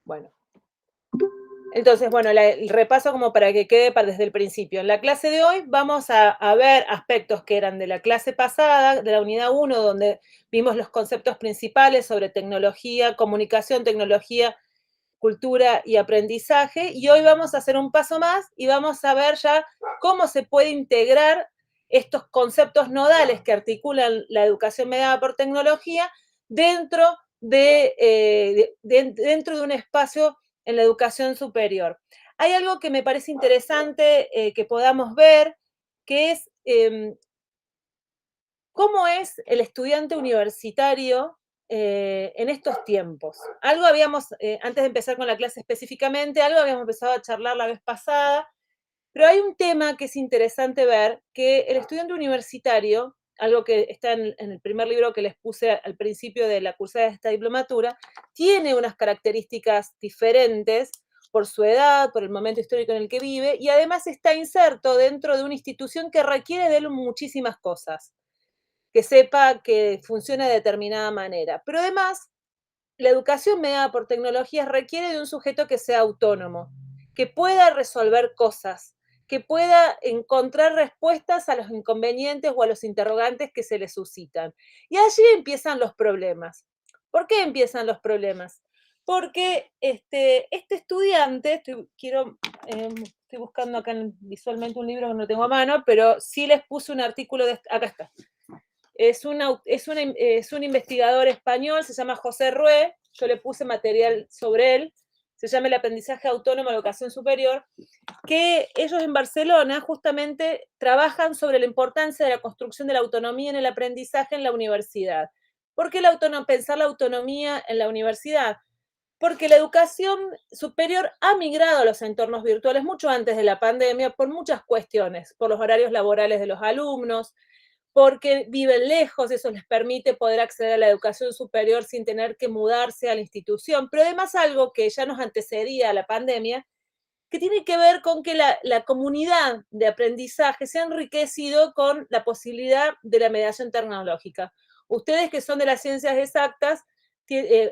Bueno, entonces, bueno, el repaso como para que quede desde el principio. En la clase de hoy vamos a ver aspectos que eran de la clase pasada, de la unidad 1, donde vimos los conceptos principales sobre tecnología, comunicación, tecnología, cultura y aprendizaje. Y hoy vamos a hacer un paso más y vamos a ver ya cómo se puede integrar estos conceptos nodales que articulan la educación mediada por tecnología dentro dentro de un espacio en la educación superior. Hay algo que me parece interesante que podamos ver, que es cómo es el estudiante universitario en estos tiempos. Algo habíamos, antes de empezar con la clase específicamente, algo habíamos empezado a charlar la vez pasada, pero hay un tema que es interesante ver, que el estudiante universitario, algo que está en el primer libro que les puse al principio de la cursada de esta diplomatura, tiene unas características diferentes por su edad, por el momento histórico en el que vive, y además está inserto dentro de una institución que requiere de él muchísimas cosas, que sepa que funciona de determinada manera. Pero además, la educación mediada por tecnologías requiere de un sujeto que sea autónomo, que pueda resolver cosas, que pueda encontrar respuestas a los inconvenientes o a los interrogantes que se le suscitan. Y allí empiezan los problemas. ¿Por qué empiezan los problemas? Porque este estudiante, estoy buscando acá visualmente un libro que no tengo a mano, pero sí les puse un artículo acá está. Es un investigador español, se llama José Rué, yo le puse material sobre él, se llama El aprendizaje autónomo en la educación superior, que ellos en Barcelona justamente trabajan sobre la importancia de la construcción de la autonomía en el aprendizaje en la universidad. ¿Por qué pensar la autonomía en la universidad? Porque la educación superior ha migrado a los entornos virtuales mucho antes de la pandemia por muchas cuestiones, por los horarios laborales de los alumnos, porque viven lejos, eso les permite poder acceder a la educación superior sin tener que mudarse a la institución, pero además algo que ya nos antecedía a la pandemia, que tiene que ver con que la comunidad de aprendizaje se ha enriquecido con la posibilidad de la mediación tecnológica. Ustedes que son de las ciencias exactas,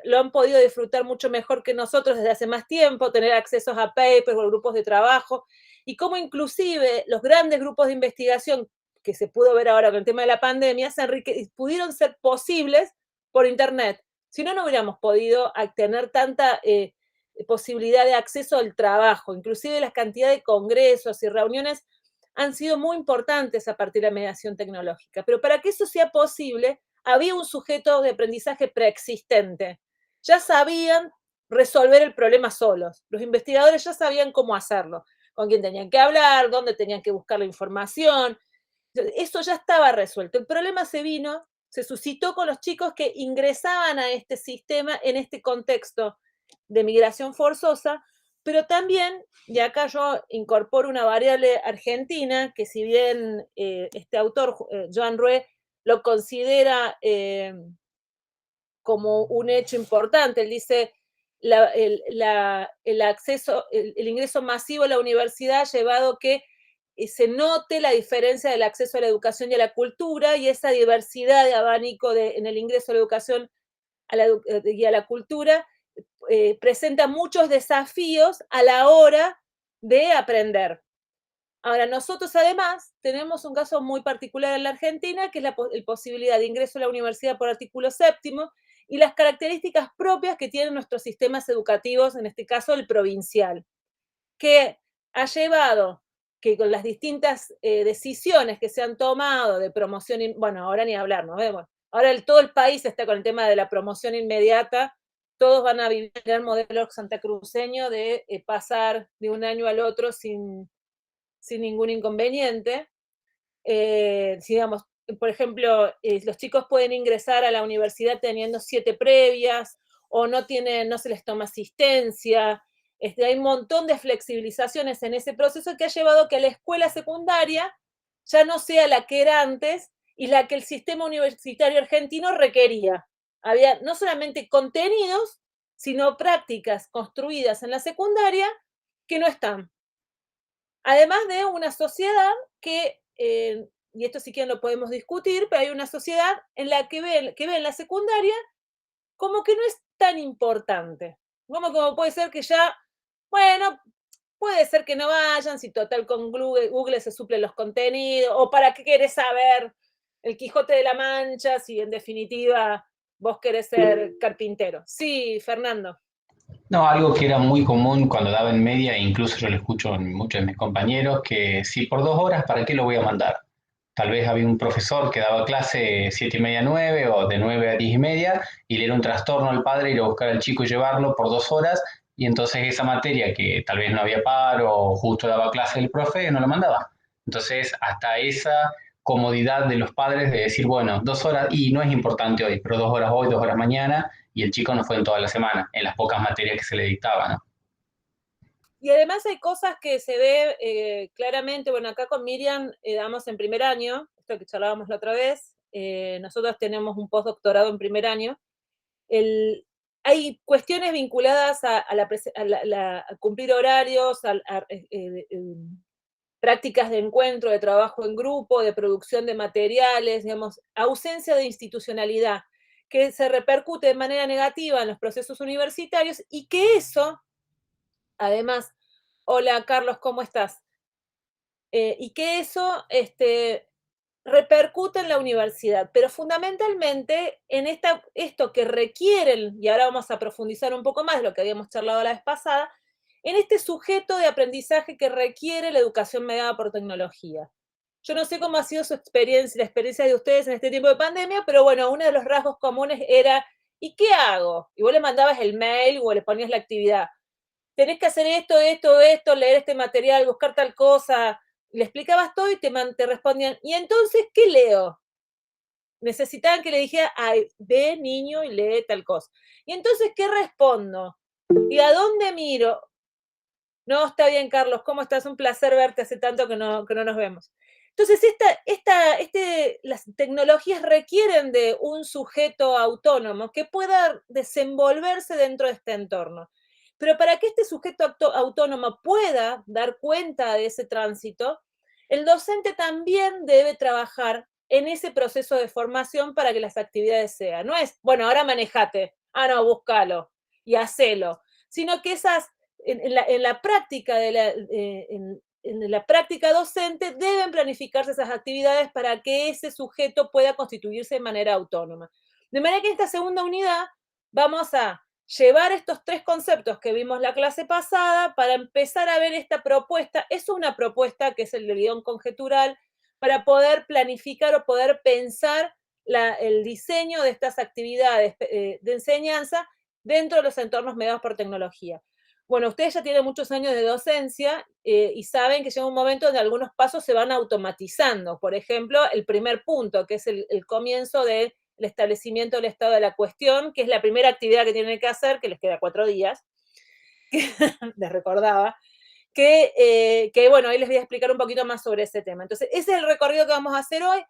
lo han podido disfrutar mucho mejor que nosotros desde hace más tiempo, tener accesos a papers o grupos de trabajo, y cómo inclusive los grandes grupos de investigación que se pudo ver ahora con el tema de la pandemia, pudieron ser posibles por Internet. Si no, no hubiéramos podido tener tanta posibilidad de acceso al trabajo. Inclusive las cantidades de congresos y reuniones han sido muy importantes a partir de la mediación tecnológica. Pero para que eso sea posible, había un sujeto de aprendizaje preexistente. Ya sabían resolver el problema solos. Los investigadores ya sabían cómo hacerlo, con quién tenían que hablar, dónde tenían que buscar la información. Eso ya estaba resuelto. El problema se suscitó con los chicos que ingresaban a este sistema en este contexto de migración forzosa, pero también, y acá yo incorporo una variable argentina, que si bien este autor, Joan Rué, lo considera como un hecho importante, él dice, el acceso, el ingreso masivo a la universidad ha llevado que se note la diferencia del acceso a la educación y a la cultura y esa diversidad de abanico en el ingreso a la educación y a la cultura presenta muchos desafíos a la hora de aprender. Ahora, nosotros además tenemos un caso muy particular en la Argentina, que es la posibilidad de ingreso a la universidad por artículo séptimo y las características propias que tienen nuestros sistemas educativos, en este caso el provincial, que ha llevado que con las distintas decisiones que se han tomado de promoción, bueno, ahora ni hablar, ¿no? Bueno, ahora todo el país está con el tema de la promoción inmediata, todos van a vivir el modelo santacruceño de pasar de un año al otro sin ningún inconveniente. Digamos, por ejemplo, los chicos pueden ingresar a la universidad teniendo 7 previas o no se les toma asistencia. Hay un montón de flexibilizaciones en ese proceso que ha llevado a que la escuela secundaria ya no sea la que era antes y la que el sistema universitario argentino requería. Había no solamente contenidos, sino prácticas construidas en la secundaria que no están. Además de una sociedad que, y esto sí que lo podemos discutir, pero hay una sociedad en la que ve la secundaria como que no es tan importante. Como puede ser que ya, bueno, puede ser que no vayan, si total con Google se suplen los contenidos, o para qué querés saber el Quijote de la Mancha, si en definitiva vos querés ser carpintero. Sí, Fernando. No, algo que era muy común cuando daba en media, e incluso yo lo escucho en muchos de mis compañeros, que si por 2 horas, ¿para qué lo voy a mandar? Tal vez había un profesor que daba clase 7:30 a 9 o de 9 a 10:30 y le era un trastorno al padre ir a buscar al chico y llevarlo por 2 horas y entonces esa materia que tal vez no había paro o justo daba clase el profe no la mandaba. Entonces hasta esa comodidad de los padres de decir, bueno, 2 horas y no es importante hoy, pero 2 horas hoy, 2 horas mañana y el chico no fue en toda la semana, en las pocas materias que se le dictaban, ¿no? Y además hay cosas que se ve claramente, bueno, acá con Miriam damos en primer año, esto que charlábamos la otra vez, nosotros tenemos un postdoctorado en primer año, hay cuestiones vinculadas a cumplir horarios, prácticas de encuentro, de trabajo en grupo, de producción de materiales, digamos, ausencia de institucionalidad, que se repercute de manera negativa en los procesos universitarios y que eso, además, hola Carlos, ¿cómo estás? Y que eso repercute en la universidad, pero fundamentalmente en esto que requieren, y ahora vamos a profundizar un poco más lo que habíamos charlado la vez pasada, en este sujeto de aprendizaje que requiere la educación mediada por tecnología. Yo no sé cómo ha sido su experiencia, la experiencia de ustedes en este tiempo de pandemia, pero bueno, uno de los rasgos comunes era, ¿y qué hago? Y vos le mandabas el mail o le ponías la actividad. Tenés que hacer esto, leer este material, buscar tal cosa. Le explicabas todo y te respondían, ¿y entonces qué leo? Necesitaban que le dijera, ay, ve niño y lee tal cosa. ¿Y entonces qué respondo? ¿Y a dónde miro? No, está bien, Carlos, ¿cómo estás? Un placer verte, hace tanto que no nos vemos. Entonces, las tecnologías requieren de un sujeto autónomo que pueda desenvolverse dentro de este entorno. Pero para que este sujeto autónomo pueda dar cuenta de ese tránsito, el docente también debe trabajar en ese proceso de formación para que las actividades sean. No es, bueno, ahora manejate, no, búscalo y hacelo, sino que en la práctica en la práctica docente deben planificarse esas actividades para que ese sujeto pueda constituirse de manera autónoma. De manera que en esta segunda unidad vamos a llevar estos 3 conceptos que vimos la clase pasada para empezar a ver esta propuesta. Es una propuesta que es el guión conjetural para poder planificar o poder pensar el diseño de estas actividades de enseñanza dentro de los entornos mediados por tecnología. Bueno, ustedes ya tienen muchos años de docencia y saben que llega un momento donde algunos pasos se van automatizando. Por ejemplo, el primer punto, que es el comienzo del establecimiento del estado de la cuestión, que es la primera actividad que tienen que hacer, que les queda 4 días, les recordaba, que bueno, ahí les voy a explicar un poquito más sobre ese tema. Entonces, ese es el recorrido que vamos a hacer hoy.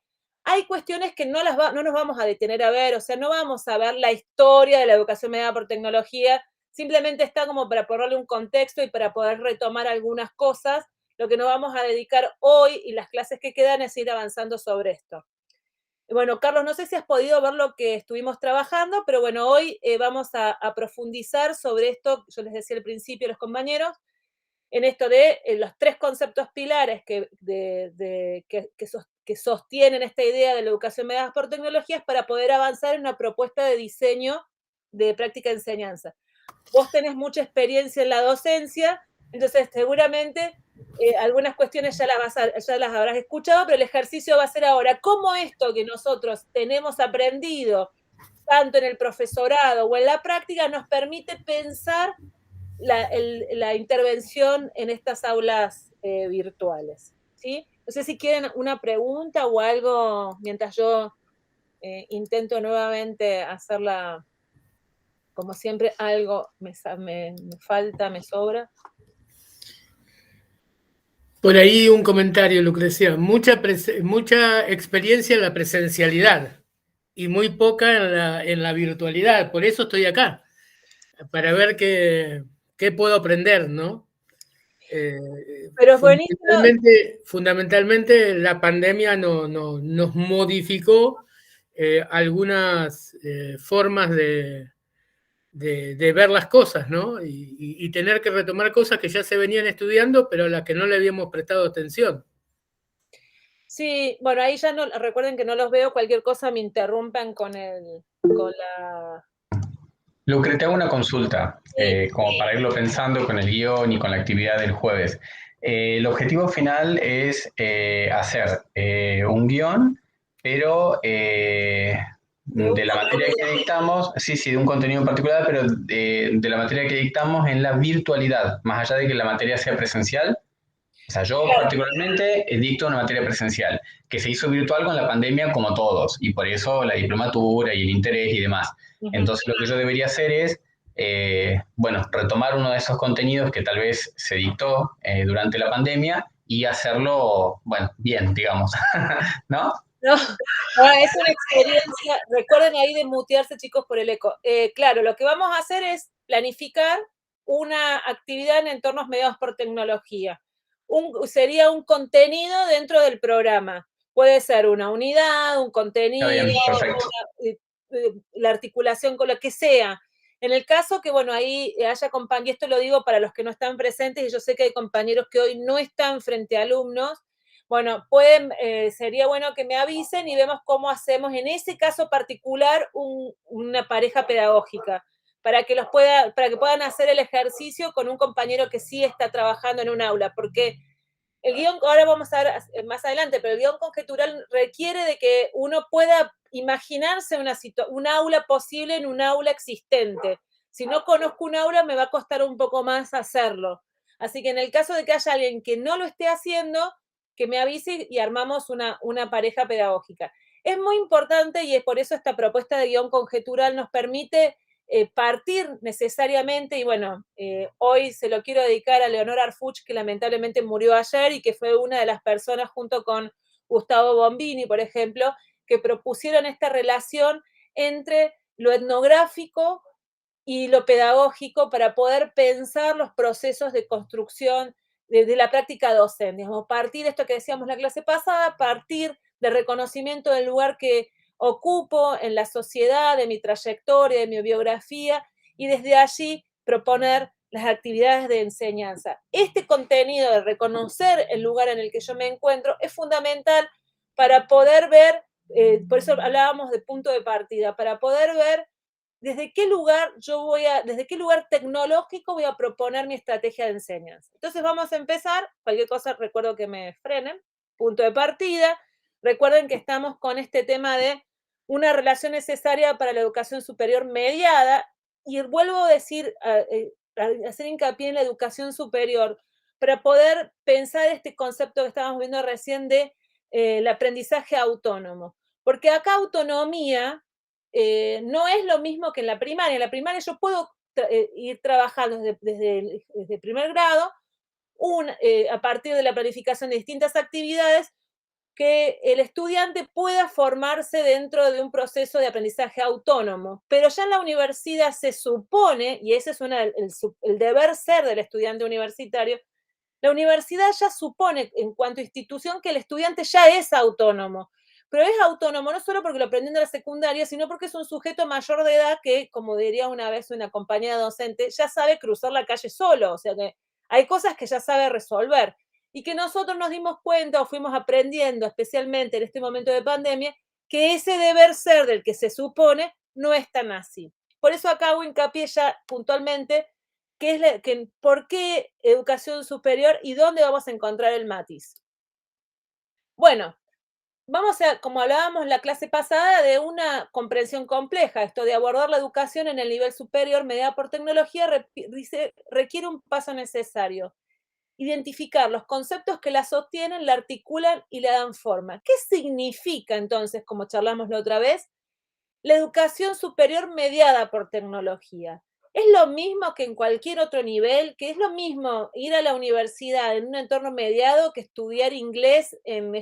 Hay cuestiones que no nos vamos a detener a ver, o sea, no vamos a ver la historia de la educación mediada por tecnología, simplemente está como para ponerle un contexto y para poder retomar algunas cosas. Lo que nos vamos a dedicar hoy y las clases que quedan es ir avanzando sobre esto. Bueno, Carlos, no sé si has podido ver lo que estuvimos trabajando, pero bueno, hoy vamos a profundizar sobre esto, yo les decía al principio a los compañeros, en esto de los 3 conceptos pilares que sostienen esta idea de la educación mediada por tecnologías para poder avanzar en una propuesta de diseño de práctica de enseñanza. Vos tenés mucha experiencia en la docencia, entonces seguramente algunas cuestiones ya las habrás escuchado, pero el ejercicio va a ser ahora, ¿cómo esto que nosotros tenemos aprendido, tanto en el profesorado o en la práctica, nos permite pensar la intervención en estas aulas virtuales? ¿Sí? No sé si quieren una pregunta o algo mientras yo intento nuevamente hacerla, como siempre, algo me falta, me sobra. Por ahí un comentario, Lucrecia. Mucha experiencia en la presencialidad y muy poca en la virtualidad. Por eso estoy acá, para ver qué puedo aprender, ¿no? Pero es buenísimo. Fundamentalmente la pandemia nos modificó algunas formas de ver las cosas, ¿no? Y tener que retomar cosas que ya se venían estudiando, pero a las que no le habíamos prestado atención. Sí, bueno, ahí ya no, recuerden que no los veo, cualquier cosa me interrumpan con la... Lucre, te hago una consulta, Sí. como para irlo pensando con el guión y con la actividad del jueves. El objetivo final es hacer un guión, pero de la materia que dictamos, sí, de un contenido en particular, pero de la materia que dictamos en la virtualidad, más allá de que la materia sea presencial. O sea, yo particularmente dicto una materia presencial que se hizo virtual con la pandemia como todos, y por eso la diplomatura y el interés y demás. Entonces lo que yo debería hacer es, bueno, retomar uno de esos contenidos que tal vez se dictó durante la pandemia y hacerlo, bueno, bien, digamos, ¿no? No, es una experiencia. Recuerden ahí de mutearse, chicos, por el eco. Claro, lo que vamos a hacer es planificar una actividad en entornos mediados por tecnología. Sería un contenido dentro del programa. Puede ser una unidad, un contenido, Bien, perfecto. la articulación con lo que sea. En el caso que, bueno, ahí haya compañeros, y esto lo digo para los que no están presentes, y yo sé que hay compañeros que hoy no están frente a alumnos, bueno, sería bueno que me avisen y vemos cómo hacemos en ese caso particular una pareja pedagógica, para que puedan hacer el ejercicio con un compañero que sí está trabajando en un aula, porque el guión, ahora vamos a ver más adelante, pero el guión conjetural requiere de que uno pueda imaginarse un aula posible en un aula existente. Si no conozco un aula, me va a costar un poco más hacerlo. Así que en el caso de que haya alguien que no lo esté haciendo, que me avise y armamos una pareja pedagógica. Es muy importante y es por eso esta propuesta de guión conjetural nos permite partir necesariamente, y bueno, hoy se lo quiero dedicar a Leonor Arfuch, que lamentablemente murió ayer y que fue una de las personas junto con Gustavo Bombini, por ejemplo, que propusieron esta relación entre lo etnográfico y lo pedagógico para poder pensar los procesos de construcción de la práctica docente. Digamos, partir de esto que decíamos la clase pasada, partir del reconocimiento del lugar que ocupo en la sociedad, de mi trayectoria, de mi biografía, y desde allí proponer las actividades de enseñanza. Este contenido de reconocer el lugar en el que yo me encuentro es fundamental para poder ver, por eso hablábamos de punto de partida, para poder ver desde qué lugar tecnológico voy a proponer mi estrategia de enseñanza. Entonces vamos a empezar, cualquier cosa recuerdo que me frenen, punto de partida. Recuerden que estamos con este tema de una relación necesaria para la educación superior mediada, y vuelvo a decir, a hacer hincapié en la educación superior, para poder pensar este concepto que estábamos viendo recién de el aprendizaje autónomo. Porque acá autonomía no es lo mismo que en la primaria. En la primaria yo puedo ir trabajando desde el primer grado a partir de la planificación de distintas actividades, que el estudiante pueda formarse dentro de un proceso de aprendizaje autónomo. Pero ya en la universidad se supone, y ese es el deber ser del estudiante universitario, la universidad ya supone, en cuanto a institución, que el estudiante ya es autónomo. Pero es autónomo no solo porque lo aprendió en la secundaria, sino porque es un sujeto mayor de edad que, como diría una vez una compañera docente, ya sabe cruzar la calle solo. O sea que hay cosas que ya sabe resolver. Y que nosotros nos dimos cuenta o fuimos aprendiendo, especialmente en este momento de pandemia, que ese deber ser del que se supone no es tan así. Por eso acá hago hincapié ya puntualmente por qué educación superior y dónde vamos a encontrar el matiz. Bueno, vamos a, como hablábamos en la clase pasada, de una comprensión compleja. Esto de abordar la educación en el nivel superior mediada por tecnología requiere un paso necesario: identificar los conceptos que la sostienen, la articulan y le dan forma. ¿Qué significa entonces, como charlamos la otra vez, la educación superior mediada por tecnología? Es lo mismo que en cualquier otro nivel, que es lo mismo ir a la universidad en un entorno mediado que estudiar inglés en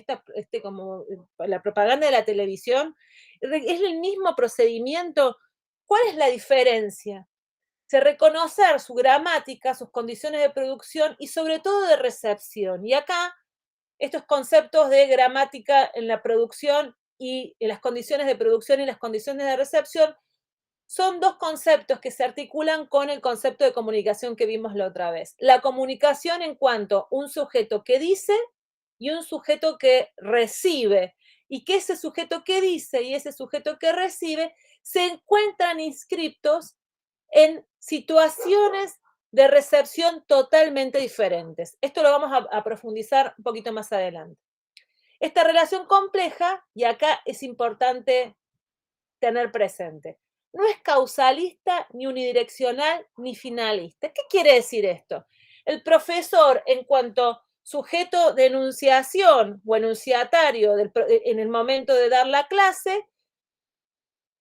como la propaganda de la televisión. Es el mismo procedimiento. ¿Cuál es la diferencia? Reconocer su gramática, sus condiciones de producción y sobre todo de recepción. Y acá estos conceptos de gramática en la producción y en las condiciones de producción y las condiciones de recepción son dos conceptos que se articulan con el concepto de comunicación que vimos la otra vez. La comunicación en cuanto a un sujeto que dice y un sujeto que recibe, y que ese sujeto que dice y ese sujeto que recibe se encuentran inscriptos en situaciones de recepción totalmente diferentes. Esto lo vamos a profundizar un poquito más adelante. Esta relación compleja, y acá es importante tener presente, no es causalista, ni unidireccional, ni finalista. ¿Qué quiere decir esto? El profesor, en cuanto sujeto de enunciación o enunciatario en el momento de dar la clase,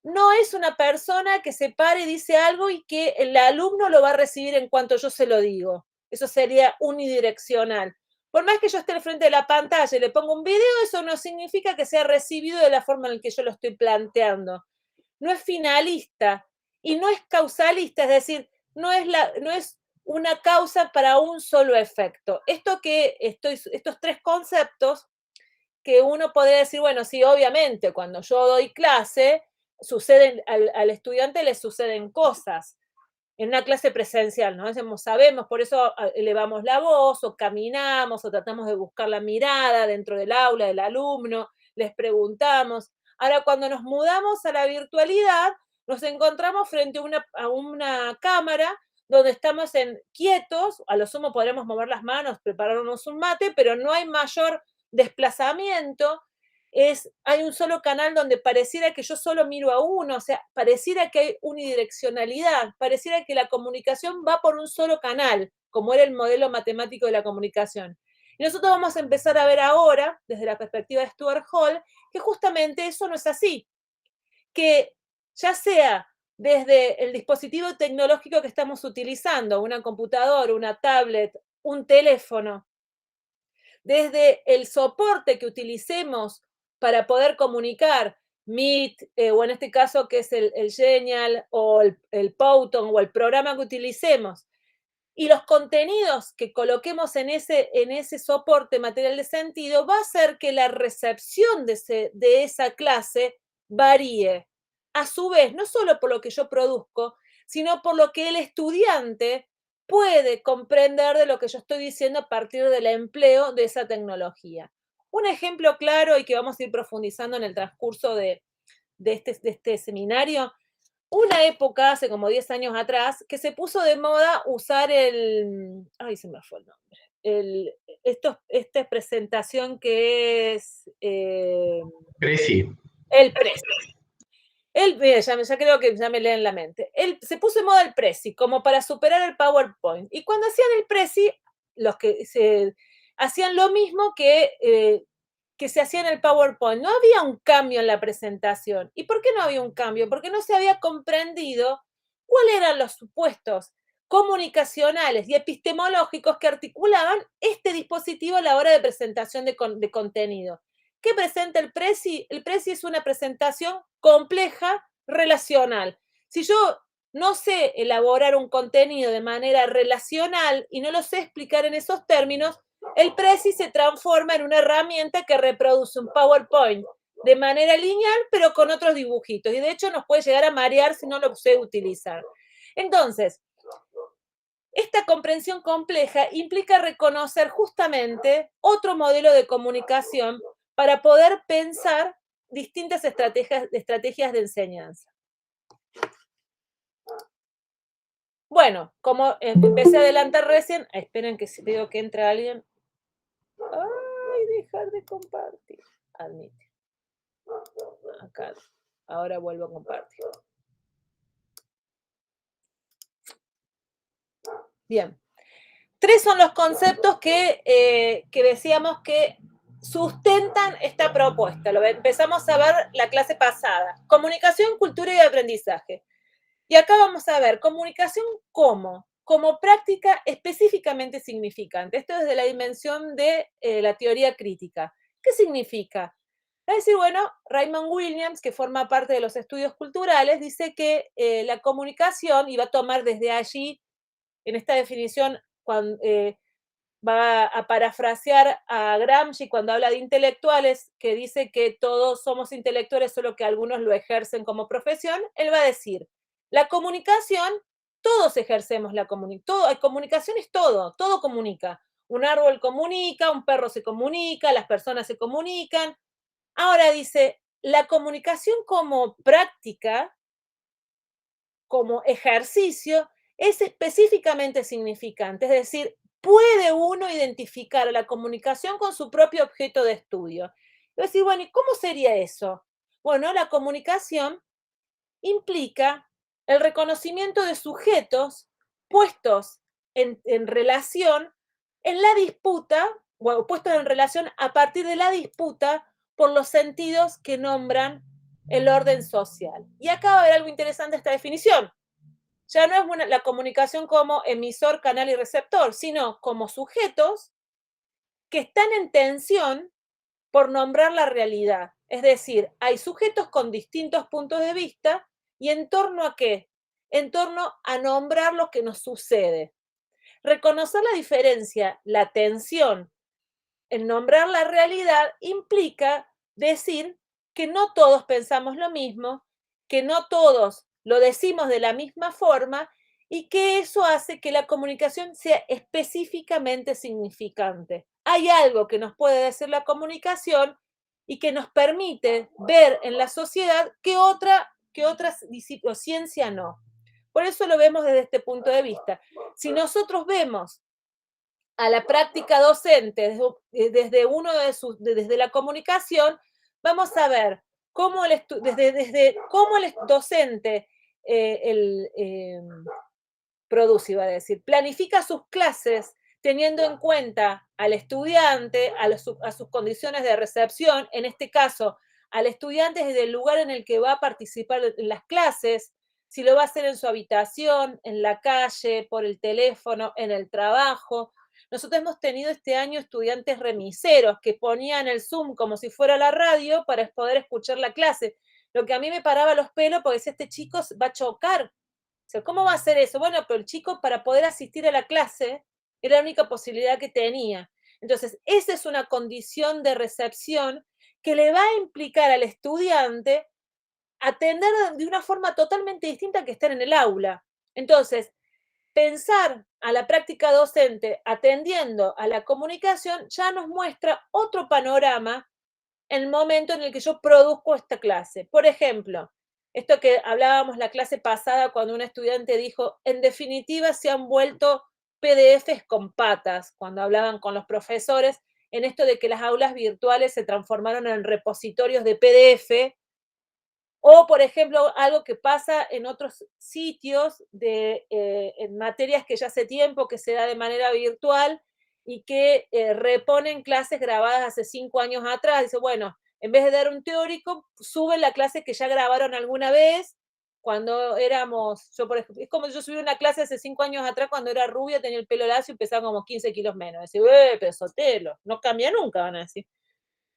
no es una persona que se pare y dice algo y que el alumno lo va a recibir en cuanto yo se lo digo. Eso sería unidireccional. Por más que yo esté al frente de la pantalla y le ponga un video, eso no significa que sea recibido de la forma en la que yo lo estoy planteando. No es finalista y no es causalista, es decir, no es una causa para un solo efecto. Estos tres conceptos que uno podría decir, bueno, sí, obviamente, cuando yo doy clase, al estudiante le suceden cosas en una clase presencial, ¿no? Sabemos, por eso elevamos la voz, o caminamos, o tratamos de buscar la mirada dentro del aula del alumno, les preguntamos. Ahora, cuando nos mudamos a la virtualidad, nos encontramos frente a una cámara donde estamos quietos, a lo sumo podremos mover las manos, prepararnos un mate, pero no hay mayor desplazamiento. Hay un solo canal donde pareciera que yo solo miro a uno, o sea, pareciera que hay unidireccionalidad, pareciera que la comunicación va por un solo canal, como era el modelo matemático de la comunicación. Y nosotros vamos a empezar a ver ahora, desde la perspectiva de Stuart Hall, que justamente eso no es así, que ya sea desde el dispositivo tecnológico que estamos utilizando, una computadora, una tablet, un teléfono, desde el soporte que utilicemos para poder comunicar, Meet, o en este caso que es el Genial, o el Powtoon, o el programa que utilicemos, y los contenidos que coloquemos en ese soporte material de sentido, va a hacer que la recepción de esa clase varíe. A su vez, no solo por lo que yo produzco, sino por lo que el estudiante puede comprender de lo que yo estoy diciendo a partir del empleo de esa tecnología. Un ejemplo claro y que vamos a ir profundizando en el transcurso de este seminario, una época, hace como 10 años atrás, que se puso de moda usar ay, se me fue el nombre, esta presentación que es... Prezi. El Prezi. Ya creo que ya me leen la mente. Se puso de moda el Prezi como para superar el PowerPoint. Y cuando hacían el Prezi, los que hacían lo mismo que se hacía en el PowerPoint. No había un cambio en la presentación. ¿Y por qué no había un cambio? Porque no se había comprendido cuáles eran los supuestos comunicacionales y epistemológicos que articulaban este dispositivo a la hora de presentación de contenido. ¿Qué presenta el Prezi? El Prezi es una presentación compleja, relacional. Si yo no sé elaborar un contenido de manera relacional y no lo sé explicar en esos términos, el Prezi se transforma en una herramienta que reproduce un PowerPoint de manera lineal, pero con otros dibujitos. Y de hecho nos puede llegar a marear si no lo sé utilizar. Entonces, esta comprensión compleja implica reconocer justamente otro modelo de comunicación para poder pensar distintas estrategias de enseñanza. Bueno, como empecé a adelantar recién, esperen que si veo que entra alguien. Ay, dejar de compartir. Admite. Acá. Ahora vuelvo a compartir. Bien. 3 son los conceptos que decíamos que sustentan esta propuesta. Lo empezamos a ver la clase pasada. Comunicación, cultura y aprendizaje. Y acá vamos a ver comunicación como práctica específicamente significante. Esto desde la dimensión de la teoría crítica. ¿Qué significa? Es decir, bueno, Raymond Williams, que forma parte de los estudios culturales, dice que la comunicación, y va a tomar desde allí, en esta definición, va a parafrasear a Gramsci cuando habla de intelectuales, que dice que todos somos intelectuales, solo que algunos lo ejercen como profesión. Él va a decir La comunicación, todos ejercemos la comunicación. Comunicación es todo comunica. Un árbol comunica, un perro se comunica, las personas se comunican. Ahora dice, la comunicación como práctica, como ejercicio, es específicamente significante, es decir, puede uno identificar la comunicación con su propio objeto de estudio. Y decir, bueno, ¿y cómo sería eso? Bueno, la comunicación implica el reconocimiento de sujetos puestos en relación en la disputa, o puestos en relación a partir de la disputa por los sentidos que nombran el orden social. Y acá va a haber algo interesante esta definición. Ya no es la comunicación como emisor, canal y receptor, sino como sujetos que están en tensión por nombrar la realidad. Es decir, hay sujetos con distintos puntos de vista y en torno a qué? En torno a nombrar lo que nos sucede. Reconocer la diferencia, la tensión en nombrar la realidad implica decir que no todos pensamos lo mismo, que no todos lo decimos de la misma forma y que eso hace que la comunicación sea específicamente significante. Hay algo que nos puede decir la comunicación y que nos permite ver en la sociedad que otras ciencia no. Por eso lo vemos desde este punto de vista. Si nosotros vemos a la práctica docente desde la comunicación, vamos a ver cómo desde cómo el docente produce, iba a decir, planifica sus clases teniendo en cuenta al estudiante, a sus condiciones de recepción, en este caso, al estudiante desde el lugar en el que va a participar en las clases, si lo va a hacer en su habitación, en la calle, por el teléfono, en el trabajo. Nosotros hemos tenido este año estudiantes remiseros que ponían el Zoom como si fuera la radio para poder escuchar la clase. Lo que a mí me paraba los pelos porque este chico va a chocar. O sea, ¿cómo va a hacer eso? Bueno, pero el chico para poder asistir a la clase era la única posibilidad que tenía. Entonces, esa es una condición de recepción que le va a implicar al estudiante atender de una forma totalmente distinta que estar en el aula. Entonces, pensar a la práctica docente atendiendo a la comunicación ya nos muestra otro panorama en el momento en el que yo produzco esta clase. Por ejemplo, esto que hablábamos la clase pasada cuando un estudiante dijo, en definitiva se han vuelto PDFs con patas, cuando hablaban con los profesores, en esto de que las aulas virtuales se transformaron en repositorios de PDF. O, por ejemplo, algo que pasa en otros sitios en materias que ya hace tiempo que se da de manera virtual y que reponen clases grabadas hace 5 años atrás. Dice, bueno, en vez de dar un teórico, suben la clase que ya grabaron alguna vez cuando éramos, yo por ejemplo, es como yo subí una clase hace 5 años atrás cuando era rubia, tenía el pelo lacio y pesaba como 15 kilos menos. Decía, pero Sotelo, no cambia nunca, van a decir.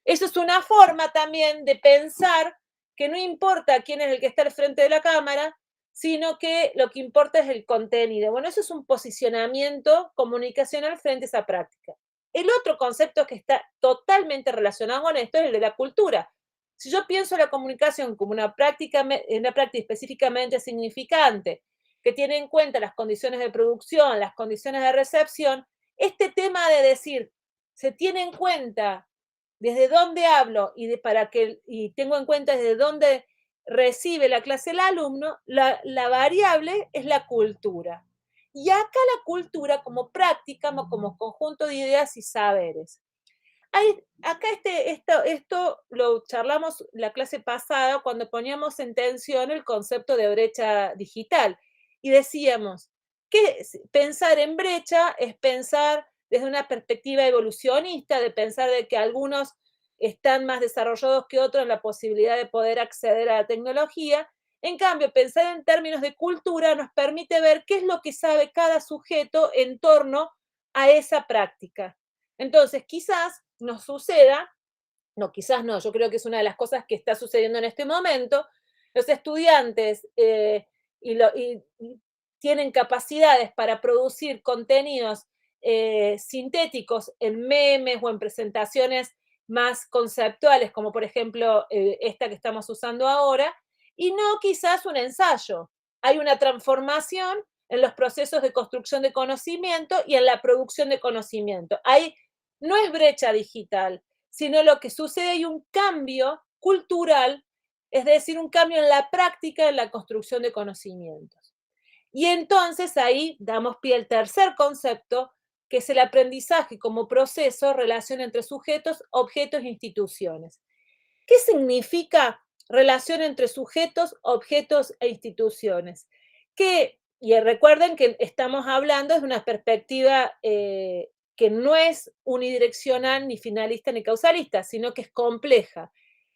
Eso es una forma también de pensar que no importa quién es el que está al frente de la cámara, sino que lo que importa es el contenido. Bueno, eso es un posicionamiento comunicacional frente a esa práctica. El otro concepto que está totalmente relacionado con esto es el de la cultura. Si yo pienso la comunicación como una práctica específicamente significante, que tiene en cuenta las condiciones de producción, las condiciones de recepción, este tema de decir, se tiene en cuenta desde dónde hablo y tengo en cuenta desde dónde recibe la clase el alumno, la variable es la cultura. Y acá la cultura como práctica, como conjunto de ideas y saberes. Acá esto lo charlamos la clase pasada cuando poníamos en tensión el concepto de brecha digital y decíamos que pensar en brecha es pensar desde una perspectiva evolucionista, de pensar de que algunos están más desarrollados que otros en la posibilidad de poder acceder a la tecnología. En cambio, pensar en términos de cultura nos permite ver qué es lo que sabe cada sujeto en torno a esa práctica. Entonces, quizás nos suceda, no, quizás no, yo creo que es una de las cosas que está sucediendo en este momento, los estudiantes y tienen capacidades para producir contenidos sintéticos en memes o en presentaciones más conceptuales, como por ejemplo esta que estamos usando ahora, y no quizás un ensayo. hay una transformación en los procesos de construcción de conocimiento y en la producción de conocimiento. Ahí no es brecha digital, sino lo que sucede hay un cambio cultural, es decir, un cambio en la práctica, en la construcción de conocimientos. Y entonces ahí damos pie al tercer concepto, que es el aprendizaje como proceso, relación entre sujetos, objetos e instituciones. ¿Qué significa relación entre sujetos, objetos e instituciones? Y recuerden que estamos hablando de una perspectiva que no es unidireccional, ni finalista, ni causalista, sino que es compleja.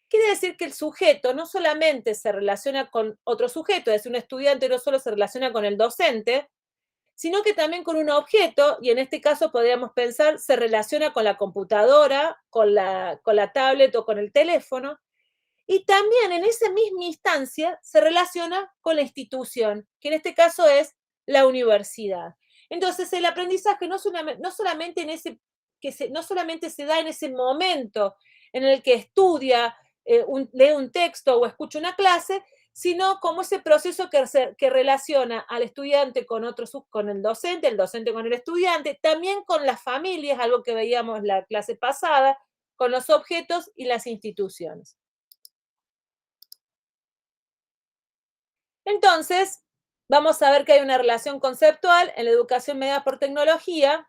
Quiere decir que el sujeto no solamente se relaciona con otro sujeto, es decir, un estudiante no solo se relaciona con el docente, sino que también con un objeto, y en este caso podríamos pensar, se relaciona con la computadora, con la tablet o con el teléfono, y también en esa misma instancia se relaciona con la institución, que en este caso es la universidad. Entonces, el aprendizaje no solamente se da en ese momento en el que estudia, lee un texto o escucha una clase, sino como ese proceso que relaciona al estudiante con el docente con el estudiante, también con las familias, algo que veíamos en la clase pasada, con los objetos y las instituciones. Entonces, vamos a ver que hay una relación conceptual en la educación mediada por tecnología,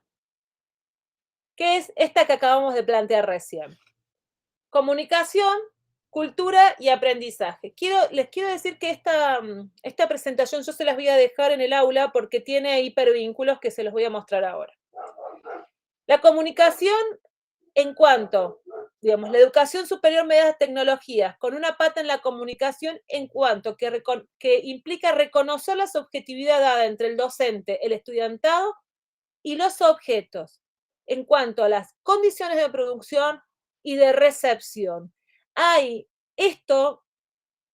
que es esta que acabamos de plantear recién. Comunicación, cultura y aprendizaje. Les quiero decir que esta presentación yo se las voy a dejar en el aula porque tiene hipervínculos que se los voy a mostrar ahora. La comunicación en cuanto, digamos, la educación superior mediada a tecnologías, con una pata en la comunicación en cuanto que implica reconocer la subjetividad dada entre el docente, el estudiantado y los objetos, en cuanto a las condiciones de producción y de recepción. Esto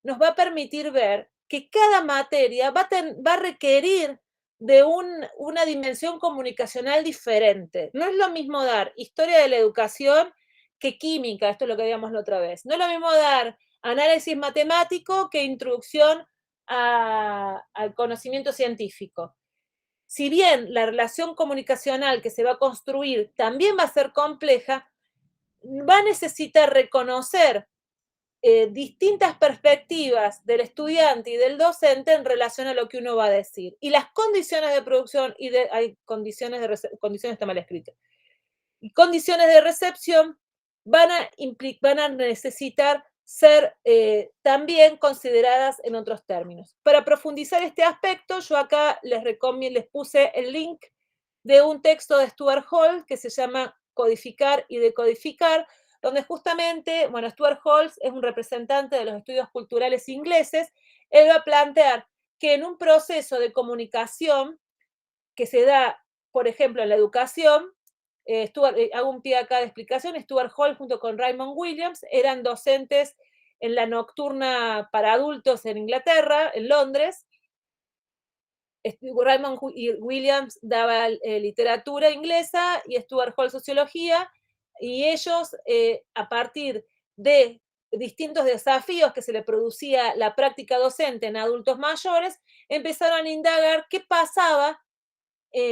nos va a permitir ver que cada materia va a requerir de una dimensión comunicacional diferente. No es lo mismo dar historia de la educación que química, esto es lo que veíamos la otra vez. No es lo mismo dar análisis matemático que introducción al conocimiento científico. Si bien la relación comunicacional que se va a construir también va a ser compleja, va a necesitar reconocer distintas perspectivas del estudiante y del docente en relación a lo que uno va a decir. Y las condiciones de producción hay condiciones está mal escrito. Y condiciones de recepción van a necesitar ser también consideradas en otros términos. Para profundizar este aspecto, yo acá les puse el link de un texto de Stuart Hall que se llama Codificar y Decodificar, donde justamente, Stuart Hall es un representante de los estudios culturales ingleses. Él va a plantear que en un proceso de comunicación que se da, por ejemplo, en la educación, hago un pie acá de explicación, Stuart Hall junto con Raymond Williams eran docentes en la nocturna para adultos en Inglaterra, en Londres. Raymond Williams daba literatura inglesa y Stuart Hall sociología, y ellos, a partir de distintos desafíos que se le producía la práctica docente en adultos mayores, empezaron a indagar qué pasaba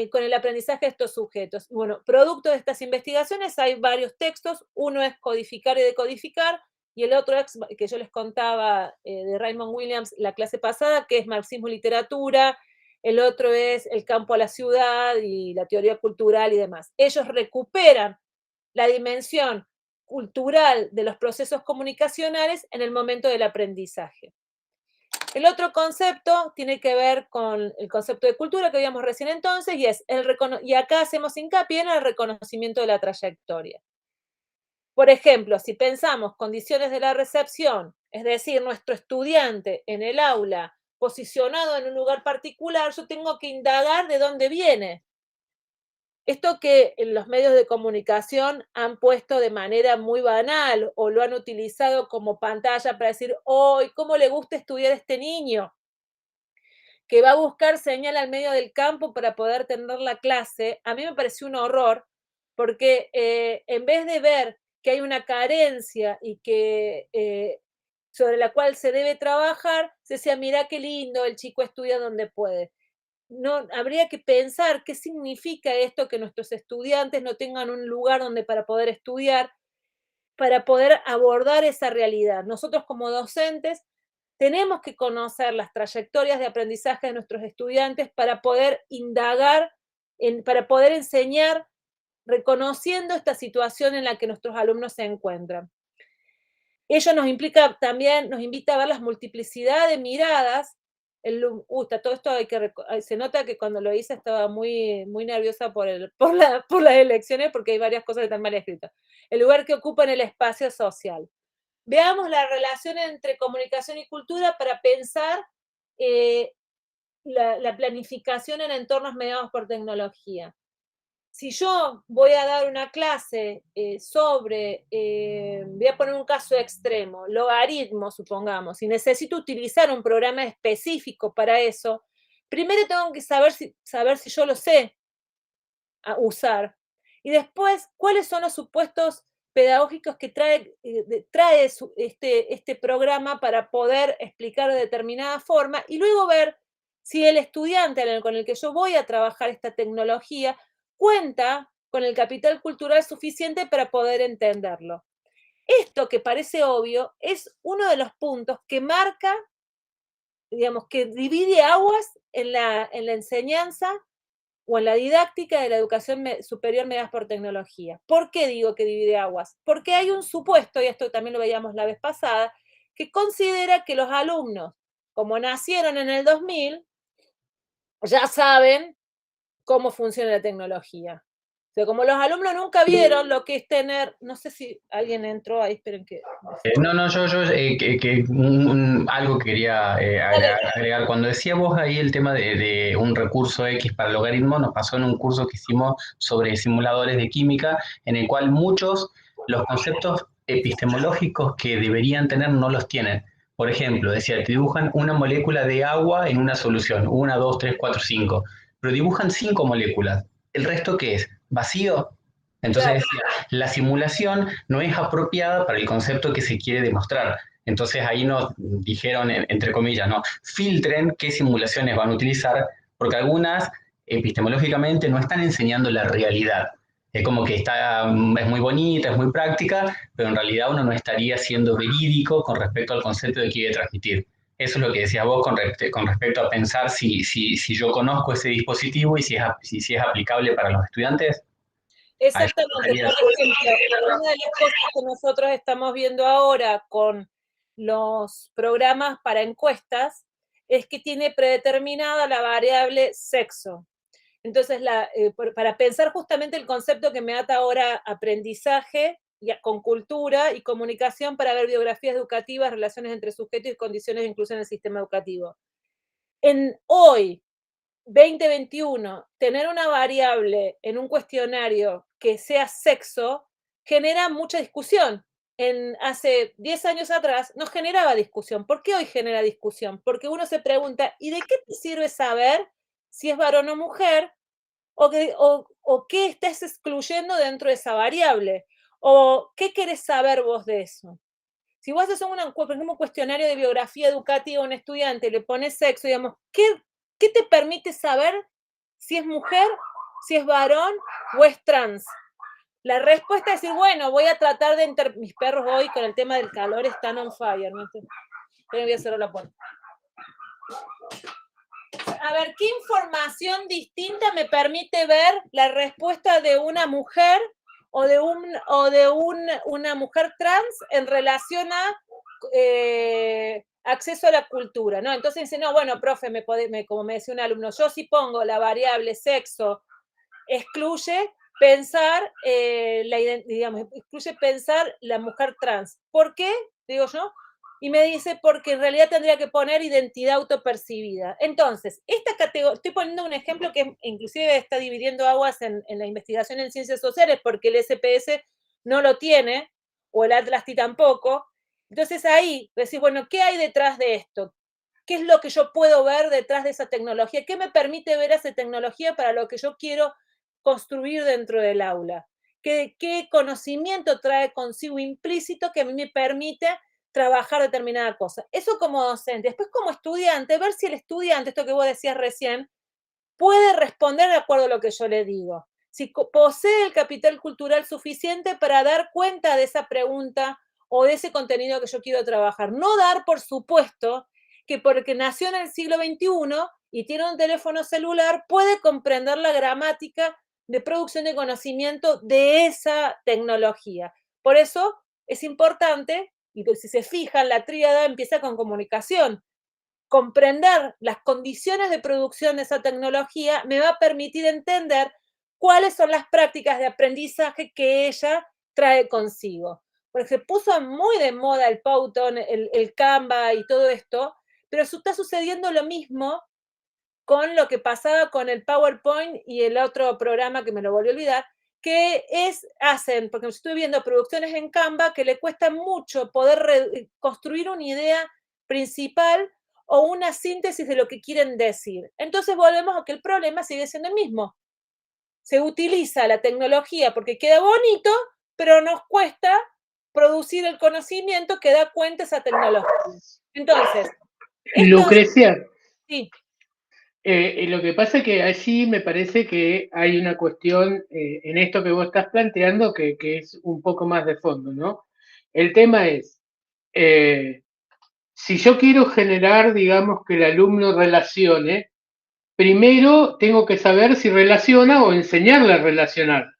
con el aprendizaje de estos sujetos. Bueno, producto de estas investigaciones hay varios textos, uno es Codificar y Decodificar, y el otro es, que yo les contaba de Raymond Williams la clase pasada, que es Marxismo y Literatura, el otro es El campo a la ciudad y la teoría cultural y demás. Ellos recuperan la dimensión cultural de los procesos comunicacionales en el momento del aprendizaje. El otro concepto tiene que ver con el concepto de cultura que veíamos recién entonces, y acá hacemos hincapié en el reconocimiento de la trayectoria. Por ejemplo, si pensamos condiciones de la recepción, es decir, nuestro estudiante en el aula posicionado en un lugar particular, yo tengo que indagar de dónde viene. Esto que en los medios de comunicación han puesto de manera muy banal o lo han utilizado como pantalla para decir, ¡ay, cómo le gusta estudiar a este niño! Que va a buscar señal al medio del campo para poder tener la clase, a mí me pareció un horror, porque en vez de ver que hay una carencia y que sobre la cual se debe trabajar, se decía, mira qué lindo, el chico estudia donde puede. No, habría que pensar qué significa esto que nuestros estudiantes no tengan un lugar donde para poder estudiar, para poder abordar esa realidad. Nosotros como docentes tenemos que conocer las trayectorias de aprendizaje de nuestros estudiantes para poder indagar, para poder enseñar reconociendo esta situación en la que nuestros alumnos se encuentran. Ello nos implica también, nos invita a ver las multiplicidad de miradas. Todo esto se nota que cuando lo hice estaba muy, muy nerviosa por las elecciones porque hay varias cosas que están mal escritas. El lugar que ocupa en el espacio social. Veamos la relación entre comunicación y cultura para pensar la planificación en entornos mediados por tecnología. Si yo voy a dar una clase voy a poner un caso extremo, logaritmos, supongamos, y necesito utilizar un programa específico para eso, primero tengo que saber si yo lo sé usar. Y después, ¿cuáles son los supuestos pedagógicos que trae este programa para poder explicar de determinada forma? Y luego ver si el estudiante con el que yo voy a trabajar esta tecnología cuenta con el capital cultural suficiente para poder entenderlo. Esto que parece obvio es uno de los puntos que marca, digamos, que divide aguas en la enseñanza o en la didáctica de la educación superior mediadas por tecnología. ¿Por qué digo que divide aguas? Porque hay un supuesto, y esto también lo veíamos la vez pasada, que considera que los alumnos, como nacieron en el 2000, ya saben cómo funciona la tecnología. O sea, como los alumnos nunca vieron lo que es tener, no sé si alguien entró ahí, esperen que... No, yo algo que quería agregar. Cuando decía vos ahí el tema de un recurso X para logaritmo, nos pasó en un curso que hicimos sobre simuladores de química, en el cual los conceptos epistemológicos que deberían tener no los tienen. Por ejemplo, decía, te dibujan una molécula de agua en una solución, 1, 2, 3, 4, 5, pero dibujan 5 moléculas. ¿El resto qué es? ¿Vacío? Entonces decía, la simulación no es apropiada para el concepto que se quiere demostrar. Entonces ahí nos dijeron, entre comillas, ¿no? Filtren qué simulaciones van a utilizar, porque algunas epistemológicamente no están enseñando la realidad. Es como que es muy bonita, es muy práctica, pero en realidad uno no estaría siendo verídico con respecto al concepto que quiere transmitir. Eso es lo que decías vos con respecto a pensar si yo conozco ese dispositivo y si es aplicable para los estudiantes. Exactamente, por ejemplo, una de las cosas que nosotros estamos viendo ahora con los programas para encuestas es que tiene predeterminada la variable sexo. Entonces, para pensar justamente el concepto que me ata ahora aprendizaje con cultura y comunicación para ver biografías educativas, relaciones entre sujetos y condiciones de inclusión en el sistema educativo. Hoy, 2021, tener una variable en un cuestionario que sea sexo genera mucha discusión. Hace 10 años atrás no generaba discusión. ¿Por qué hoy genera discusión? Porque uno se pregunta, ¿y de qué te sirve saber si es varón o mujer? ¿O qué estás excluyendo dentro de esa variable? ¿O qué querés saber vos de eso? Si vos haces por ejemplo, un cuestionario de biografía educativa a un estudiante y le pones sexo, digamos, ¿qué te permite saber si es mujer, si es varón o es trans? La respuesta es decir, bueno, voy a tratar de mis perros hoy con el tema del calor están on fire. ¿No? Voy a cerrar la puerta. A ver, ¿qué información distinta me permite ver la respuesta de una mujer o de una mujer trans en relación a acceso a la cultura, ¿no? Entonces dice, no, bueno, profe, como me decía un alumno, yo si pongo la variable sexo, excluye pensar excluye pensar la mujer trans. ¿Por qué? Digo yo. Y me dice, porque en realidad tendría que poner identidad autopercibida. Entonces, esta categoría, estoy poniendo un ejemplo que inclusive está dividiendo aguas en la investigación en ciencias sociales, porque el SPS no lo tiene, o el Atlas-T tampoco. Entonces ahí decís, bueno, ¿qué hay detrás de esto? ¿Qué es lo que yo puedo ver detrás de esa tecnología? ¿Qué me permite ver esa tecnología para lo que yo quiero construir dentro del aula? ¿Qué conocimiento trae consigo implícito que a mí me permite trabajar determinada cosa. Eso como docente. Después como estudiante, ver si el estudiante, esto que vos decías recién, puede responder de acuerdo a lo que yo le digo. Si posee el capital cultural suficiente para dar cuenta de esa pregunta o de ese contenido que yo quiero trabajar. No dar por supuesto que porque nació en el siglo XXI y tiene un teléfono celular, puede comprender la gramática de producción de conocimiento de esa tecnología. Por eso es importante, y si se fijan, la tríada empieza con comunicación. Comprender las condiciones de producción de esa tecnología me va a permitir entender cuáles son las prácticas de aprendizaje que ella trae consigo. Porque se puso muy de moda el Powtoon, el Canva y todo esto, pero está sucediendo lo mismo con lo que pasaba con el PowerPoint y el otro programa que me lo volví a olvidar, que porque estoy viendo producciones en Canva que le cuesta mucho poder construir una idea principal o una síntesis de lo que quieren decir. Entonces volvemos a que el problema sigue siendo el mismo. Se utiliza la tecnología porque queda bonito, pero nos cuesta producir el conocimiento que da cuenta esa tecnología. Entonces, Lucrecia, sí. Lo que pasa es que allí me parece que hay una cuestión en esto que vos estás planteando que es un poco más de fondo, ¿no? El tema es, si yo quiero generar, digamos, que el alumno relacione, primero tengo que saber si relaciona o enseñarle a relacionar,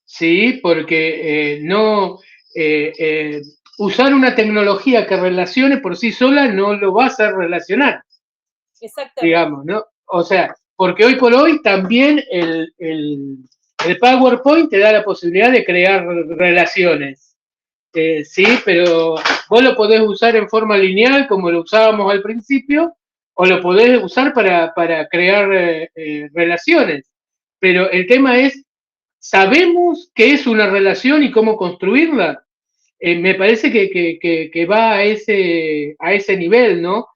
¿sí? Porque usar una tecnología que relacione por sí sola no lo va a hacer relacionar. Exactamente. Digamos, ¿no? O sea, porque hoy por hoy también el PowerPoint te da la posibilidad de crear relaciones. Sí, pero vos lo podés usar en forma lineal como lo usábamos al principio, o lo podés usar para crear relaciones. Pero el tema es, ¿sabemos qué es una relación y cómo construirla? Me parece que va a ese nivel, ¿no?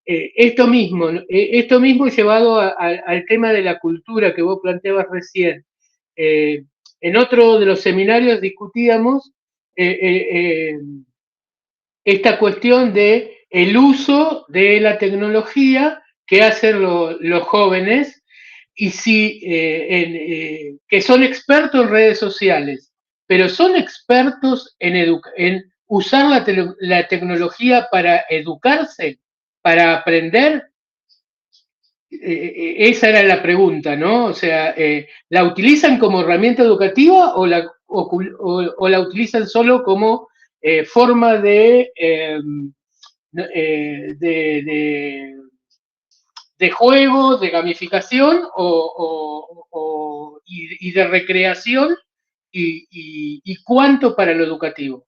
Esto mismo llevado al tema de la cultura que vos planteabas recién. En otro de los seminarios discutíamos esta cuestión de el uso de la tecnología que hacen los jóvenes y si que son expertos en redes sociales, pero son expertos en usar la tecnología para educarse, para aprender. Esa era la pregunta, ¿no? O sea, ¿la utilizan como herramienta educativa o la utilizan solo como forma de juego, de gamificación y de recreación y cuánto para lo educativo?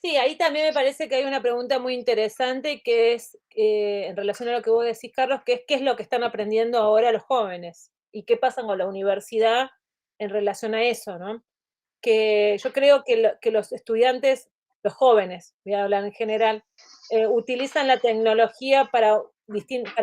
Sí, ahí también me parece que hay una pregunta muy interesante que es, en relación a lo que vos decís, Carlos, que es qué es lo que están aprendiendo ahora los jóvenes y qué pasa con la universidad en relación a eso, ¿no? Que yo creo que los estudiantes, los jóvenes, voy a hablar en general, utilizan la tecnología para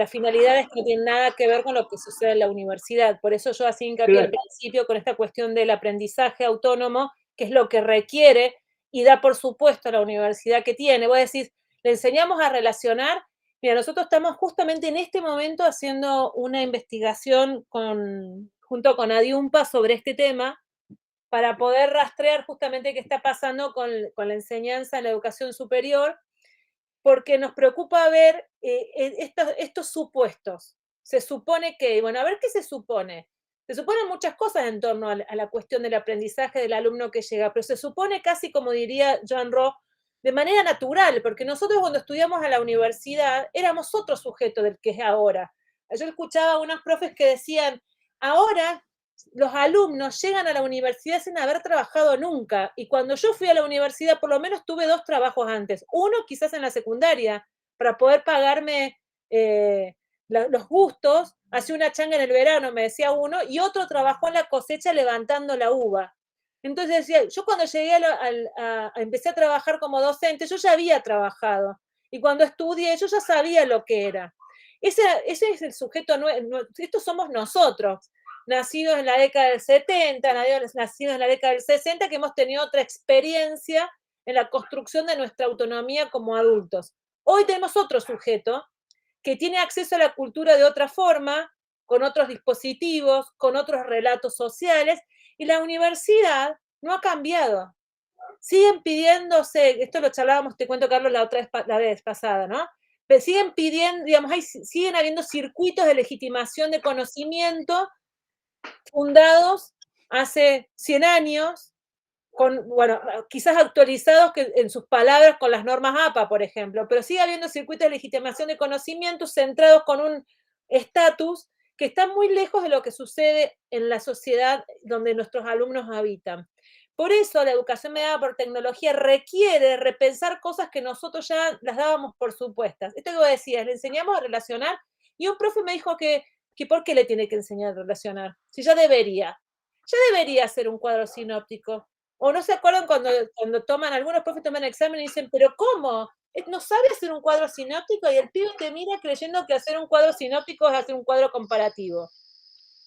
finalidades que no tienen nada que ver con lo que sucede en la universidad. Por eso yo hacía hincapié al principio con esta cuestión del aprendizaje autónomo, que es lo que requiere y da por supuesto la universidad que tiene. Vos decís, le enseñamos a relacionar. Mira, nosotros estamos justamente en este momento haciendo una investigación junto con Adiumpa sobre este tema, para poder rastrear justamente qué está pasando con la enseñanza en la educación superior, porque nos preocupa ver estos supuestos. Se supone que, bueno, a ver qué se supone. Se suponen muchas cosas en torno a la cuestión del aprendizaje del alumno que llega, pero se supone casi, como diría John Rowe, de manera natural, porque nosotros cuando estudiamos a la universidad éramos otro sujeto del que es ahora. Yo escuchaba a unos profes que decían, ahora los alumnos llegan a la universidad sin haber trabajado nunca. Y cuando yo fui a la universidad, por lo menos tuve 2 trabajos antes. Uno quizás en la secundaria, para poder pagarme los gustos. Hacía una changa en el verano, me decía uno, y otro trabajó en la cosecha levantando la uva. Entonces decía, yo cuando llegué empecé a trabajar como docente, yo ya había trabajado. Y cuando estudié, yo ya sabía lo que era. Ese es el sujeto, estos somos nosotros, nacidos en la década del 70, nacidos en la década del 60, que hemos tenido otra experiencia en la construcción de nuestra autonomía como adultos. Hoy tenemos otro sujeto que tiene acceso a la cultura de otra forma, con otros dispositivos, con otros relatos sociales, y la universidad no ha cambiado. Siguen pidiéndose, esto lo charlábamos, te cuento, Carlos, la vez pasada, ¿no? Pero siguen pidiendo, digamos, siguen habiendo circuitos de legitimación de conocimiento fundados hace 100 años, bueno, quizás actualizados en sus palabras con las normas APA, por ejemplo, pero sigue habiendo circuitos de legitimación de conocimiento centrados con un estatus que está muy lejos de lo que sucede en la sociedad donde nuestros alumnos habitan. Por eso la educación mediada por tecnología requiere repensar cosas que nosotros ya las dábamos por supuestas. Esto que vos decías, le enseñamos a relacionar, y un profe me dijo que ¿por qué le tiene que enseñar a relacionar? Si ya debería hacer un cuadro sinóptico. O no se acuerdan cuando toman, algunos profes toman examen y dicen, pero ¿cómo? No sabe hacer un cuadro sinóptico, y el pibe te mira creyendo que hacer un cuadro sinóptico es hacer un cuadro comparativo.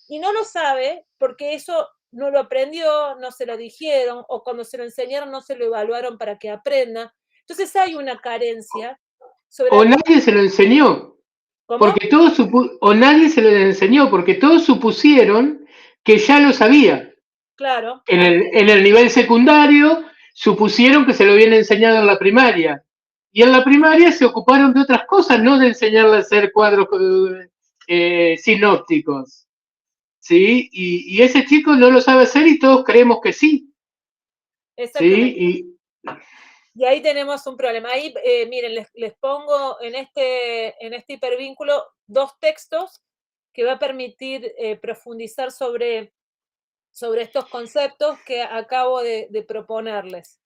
Y no lo sabe porque eso no lo aprendió, no se lo dijeron, o cuando se lo enseñaron no se lo evaluaron para que aprenda. Entonces hay una carencia sobre O nadie se lo enseñó. ¿Cómo? Porque o nadie se lo enseñó, porque todos supusieron que ya lo sabía. Claro. En el nivel secundario supusieron que se lo habían enseñado en la primaria. Y en la primaria se ocuparon de otras cosas, no de enseñarle a hacer cuadros sinópticos. ¿Sí? Y ese chico no lo sabe hacer y todos creemos que sí. Exactamente. ¿Sí? Y ahí tenemos un problema. Ahí, miren, les pongo en este hipervínculo 2 textos que va a permitir profundizar sobre estos conceptos que acabo de proponerles.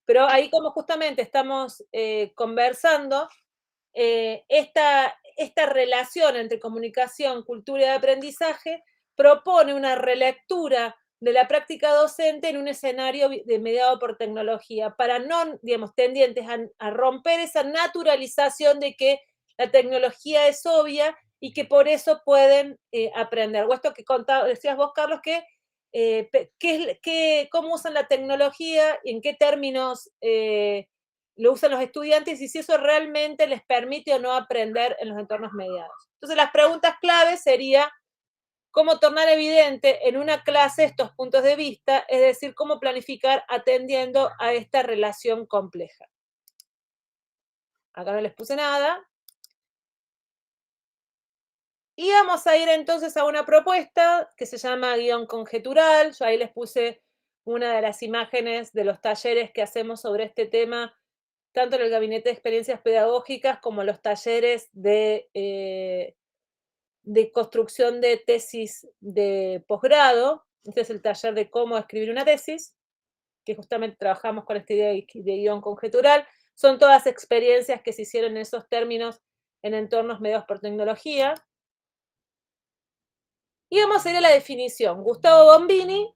Pero ahí, como justamente estamos conversando, esta relación entre comunicación, cultura y aprendizaje propone una relectura de la práctica docente en un escenario mediado por tecnología, para no, digamos, tendientes a romper esa naturalización de que la tecnología es obvia y que por eso pueden aprender. O esto que decías vos, Carlos, que cómo usan la tecnología y en qué términos lo usan los estudiantes, y si eso realmente les permite o no aprender en los entornos mediados. Entonces, las preguntas clave sería cómo tornar evidente en una clase estos puntos de vista, es decir, cómo planificar atendiendo a esta relación compleja. Acá no les puse nada. Y vamos a ir entonces a una propuesta que se llama guión conjetural. Yo ahí les puse una de las imágenes de los talleres que hacemos sobre este tema, tanto en el Gabinete de Experiencias Pedagógicas como los talleres de construcción de tesis de posgrado. Este es el taller de cómo escribir una tesis, que justamente trabajamos con esta idea de guión conjetural. Son todas experiencias que se hicieron en esos términos en entornos mediados por tecnología. Y vamos a ir a la definición. Gustavo Bombini,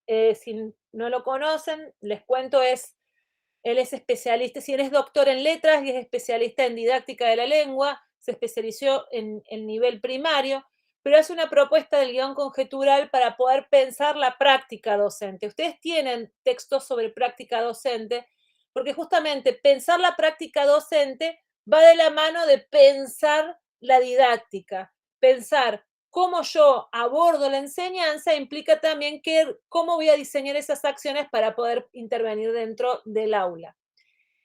si no lo conocen, les cuento, él es especialista, si él es doctor en letras y es especialista en didáctica de la lengua, se especializó en el nivel primario, pero hace una propuesta del guión conjetural para poder pensar la práctica docente. Ustedes tienen textos sobre práctica docente, porque justamente pensar la práctica docente va de la mano de pensar la didáctica. Pensar cómo yo abordo la enseñanza implica también cómo voy a diseñar esas acciones para poder intervenir dentro del aula.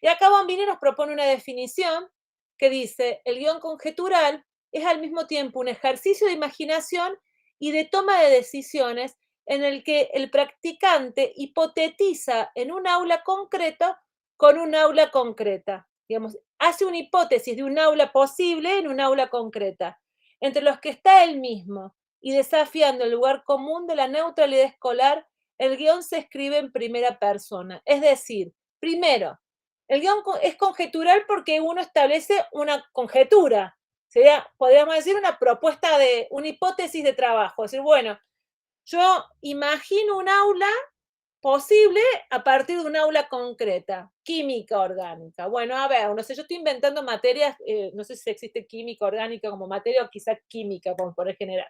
Y acá Bombini nos propone una definición que dice: el guión conjetural es al mismo tiempo un ejercicio de imaginación y de toma de decisiones en el que el practicante hipotetiza en un aula concreto con un aula concreta. Digamos, hace una hipótesis de un aula posible en un aula concreta, entre los que está él mismo, y desafiando el lugar común de la neutralidad escolar. El guión se escribe en primera persona. Es decir, primero, el guión es conjetural porque uno establece una conjetura. Podríamos decir, una propuesta una hipótesis de trabajo. Es decir, bueno, yo imagino un aula posible a partir de un aula concreta, química orgánica. Bueno, a ver, no sé, yo estoy inventando materias, no sé si existe química orgánica como materia o quizás química, por general.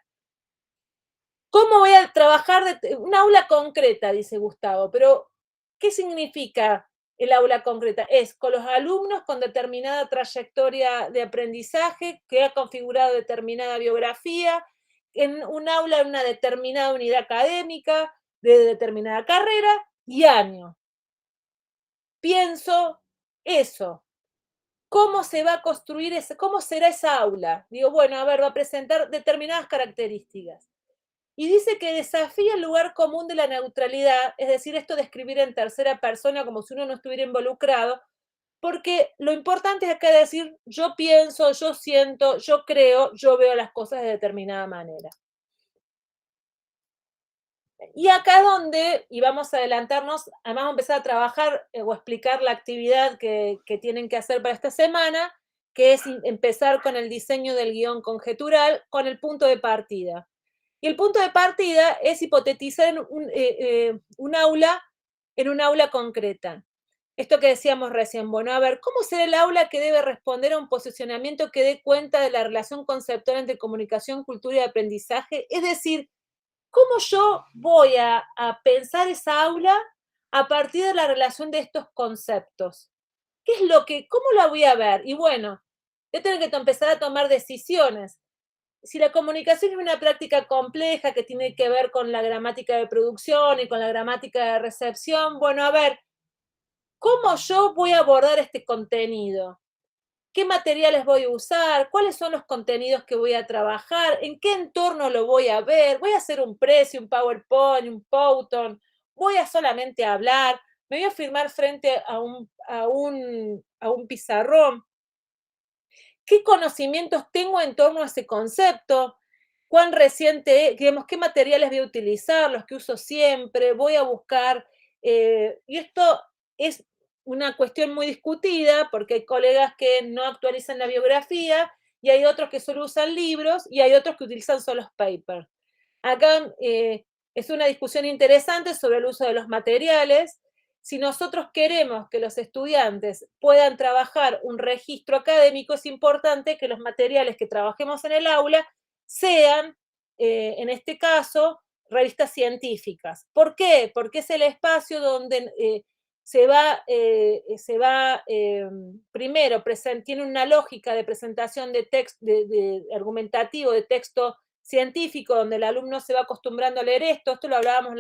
¿Cómo voy a trabajar un aula concreta? Dice Gustavo, pero ¿qué significa el aula concreta? Es con los alumnos con determinada trayectoria de aprendizaje, que ha configurado determinada biografía, en un aula en una determinada unidad académica, de determinada carrera y año. Pienso eso. ¿Cómo se va a construir cómo será esa aula? Digo, bueno, a ver, va a presentar determinadas características. Y dice que desafía el lugar común de la neutralidad, es decir, esto de escribir en tercera persona como si uno no estuviera involucrado, porque lo importante es acá decir, yo pienso, yo siento, yo creo, yo veo las cosas de determinada manera. Y acá es donde, y vamos a adelantarnos, además vamos a empezar a trabajar o explicar la actividad que tienen que hacer para esta semana, que es empezar con el diseño del guión conjetural con el punto de partida. Y el punto de partida es hipotetizar un aula concreta. Esto que decíamos recién, bueno, a ver, ¿cómo será el aula que debe responder a un posicionamiento que dé cuenta de la relación conceptual entre comunicación, cultura y aprendizaje? Es decir, ¿cómo yo voy a pensar esa aula a partir de la relación de estos conceptos? ¿Qué es cómo la voy a ver? Y bueno, yo tengo que empezar a tomar decisiones. Si la comunicación es una práctica compleja que tiene que ver con la gramática de producción y con la gramática de recepción, bueno, a ver, ¿cómo yo voy a abordar este contenido? ¿Qué materiales voy a usar? ¿Cuáles son los contenidos que voy a trabajar? ¿En qué entorno lo voy a ver? ¿Voy a hacer un precio, un PowerPoint, un Powton? ¿Voy a solamente hablar? ¿Me voy a firmar frente a un pizarrón? ¿Qué conocimientos tengo en torno a ese concepto? ¿Cuán reciente, digamos, qué materiales voy a utilizar? Los que uso siempre, voy a buscar. Y esto es una cuestión muy discutida porque hay colegas que no actualizan la biografía y hay otros que solo usan libros y hay otros que utilizan solo los papers. Acá es una discusión interesante sobre el uso de los materiales. Si nosotros queremos que los estudiantes puedan trabajar un registro académico, es importante que los materiales que trabajemos en el aula sean, en este caso, revistas científicas. ¿Por qué? Porque es el espacio donde primero, tiene una lógica de presentación de texto, de argumentativo, de texto científico, donde el alumno se va acostumbrando a leer esto. Esto lo hablábamos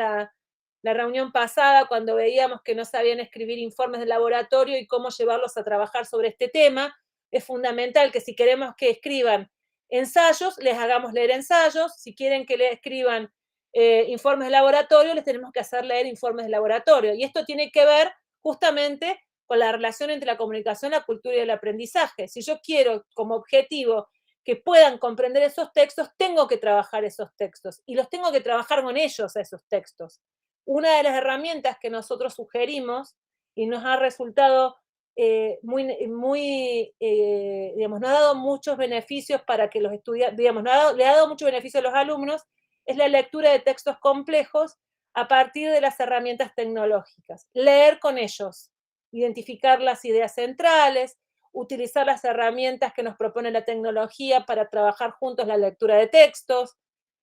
la reunión pasada, cuando veíamos que no sabían escribir informes de laboratorio y cómo llevarlos a trabajar sobre este tema. Es fundamental que si queremos que escriban ensayos, les hagamos leer ensayos. Si quieren que le escriban informes de laboratorio, les tenemos que hacer leer informes de laboratorio. Y esto tiene que ver justamente con la relación entre la comunicación, la cultura y el aprendizaje. Si yo quiero como objetivo que puedan comprender esos textos, tengo que trabajar esos textos y los tengo que trabajar con ellos, esos textos. Una de las herramientas que nosotros sugerimos y nos ha resultado digamos, nos ha dado muchos beneficios para que los estudiantes, digamos, le ha dado mucho beneficio a los alumnos, es la lectura de textos complejos a partir de las herramientas tecnológicas. Leer con ellos, identificar las ideas centrales, utilizar las herramientas que nos propone la tecnología para trabajar juntos la lectura de textos,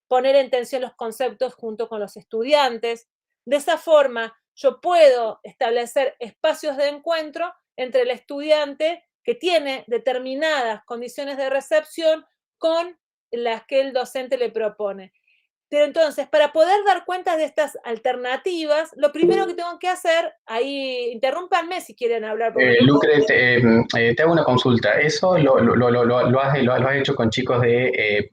poner en tensión los conceptos junto con los estudiantes. De esa forma, yo puedo establecer espacios de encuentro entre el estudiante que tiene determinadas condiciones de recepción con las que el docente le propone. Pero entonces, para poder dar cuenta de estas alternativas, lo primero que tengo que hacer, ahí interrúmpanme si quieren hablar. Lucre, te hago una consulta. ¿Eso lo has hecho con chicos de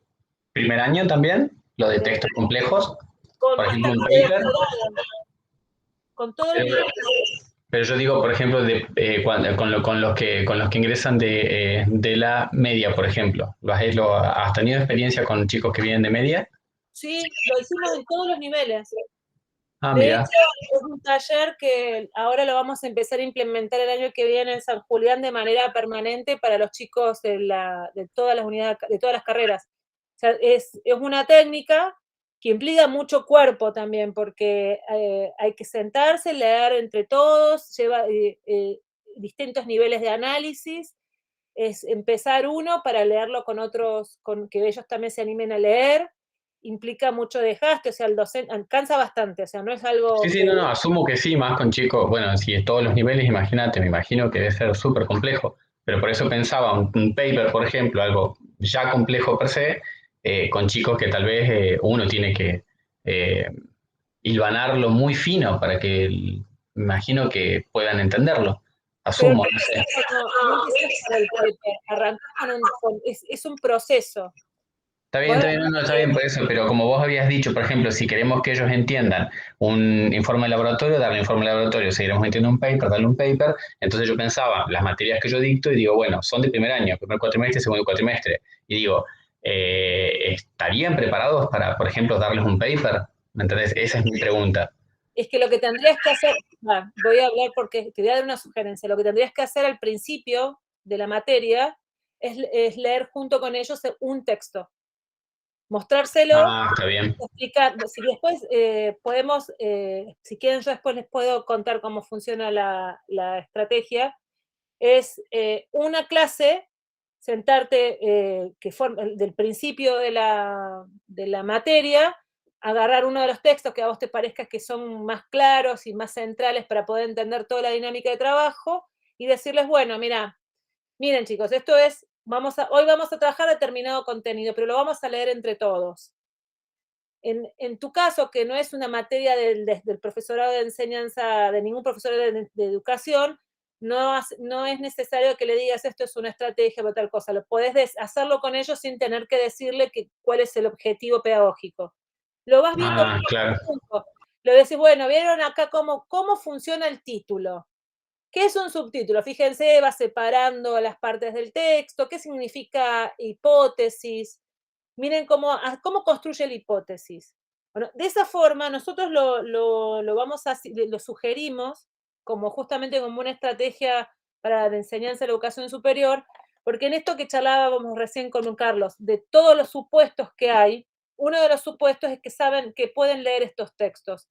primer año también? ¿Lo de textos complejos? Por ejemplo, un paper. Con todo el Pero yo digo, por ejemplo, con los que ingresan de la media, por ejemplo. ¿Has tenido experiencia con chicos que vienen de media? Sí, lo hicimos en todos los niveles. Ah, de mira. hecho, es un taller que ahora lo vamos a empezar a implementar el año que viene en San Julián de manera permanente para los chicos de todas las unidades, de todas las carreras. O sea, es una técnica que implica mucho cuerpo también, porque hay que sentarse, leer entre todos, lleva distintos niveles de análisis, es empezar uno para leerlo con otros, que ellos también se animen a leer, implica mucho desgaste, o sea, el docente cansa bastante, o sea, no es algo... Sí, no, asumo que sí, más con chicos, bueno, si es todos los niveles, imagínate, me imagino que debe ser súper complejo, pero por eso pensaba un paper, por ejemplo, algo ya complejo per se, con chicos que tal vez uno tiene que eh, hilvanarlo muy fino para que, me imagino que puedan entenderlo, Pero asumo, no sé. no empezás por el paper, arrancás es un proceso. Está bien, no, está bien por eso, pero como vos habías dicho, por ejemplo, si queremos que ellos entiendan un informe de laboratorio, darle un informe de laboratorio, si queremos entender un paper, darle un paper, entonces yo pensaba, las materias que yo dicto, y digo, bueno, son de primer año, primer cuatrimestre, segundo cuatrimestre, y digo, ¿estarían preparados para, por ejemplo, darles un paper? ¿Me entendés? Esa es mi pregunta. Es que lo que tendrías que hacer, voy a hablar porque te voy a dar una sugerencia, lo que tendrías que hacer al principio de la materia es leer junto con ellos un texto, mostrárselo, Está bien. explicar, si después podemos, si quieren yo después les puedo contar cómo funciona la estrategia, es una clase, sentarte del principio de la materia, agarrar uno de los textos que a vos te parezca que son más claros y más centrales para poder entender toda la dinámica de trabajo y decirles, bueno, miren chicos, esto es, hoy vamos a trabajar determinado contenido, pero lo vamos a leer entre todos. En tu caso, que no es una materia del profesorado de enseñanza, de ningún profesor de educación, no es necesario que le digas esto es una estrategia o tal cosa. Lo podés hacerlo con ellos sin tener que decirle cuál es el objetivo pedagógico. Lo vas viendo Claro. lo decís, bueno, vieron acá cómo funciona el título. ¿Qué es un subtítulo? Fíjense, va separando las partes del texto, qué significa hipótesis. Miren cómo construye la hipótesis. Bueno, de esa forma nosotros lo sugerimos justamente como una estrategia para la enseñanza de la educación superior, porque en esto que charlábamos recién con Carlos, de todos los supuestos que hay, uno de los supuestos es que saben que pueden leer estos textos.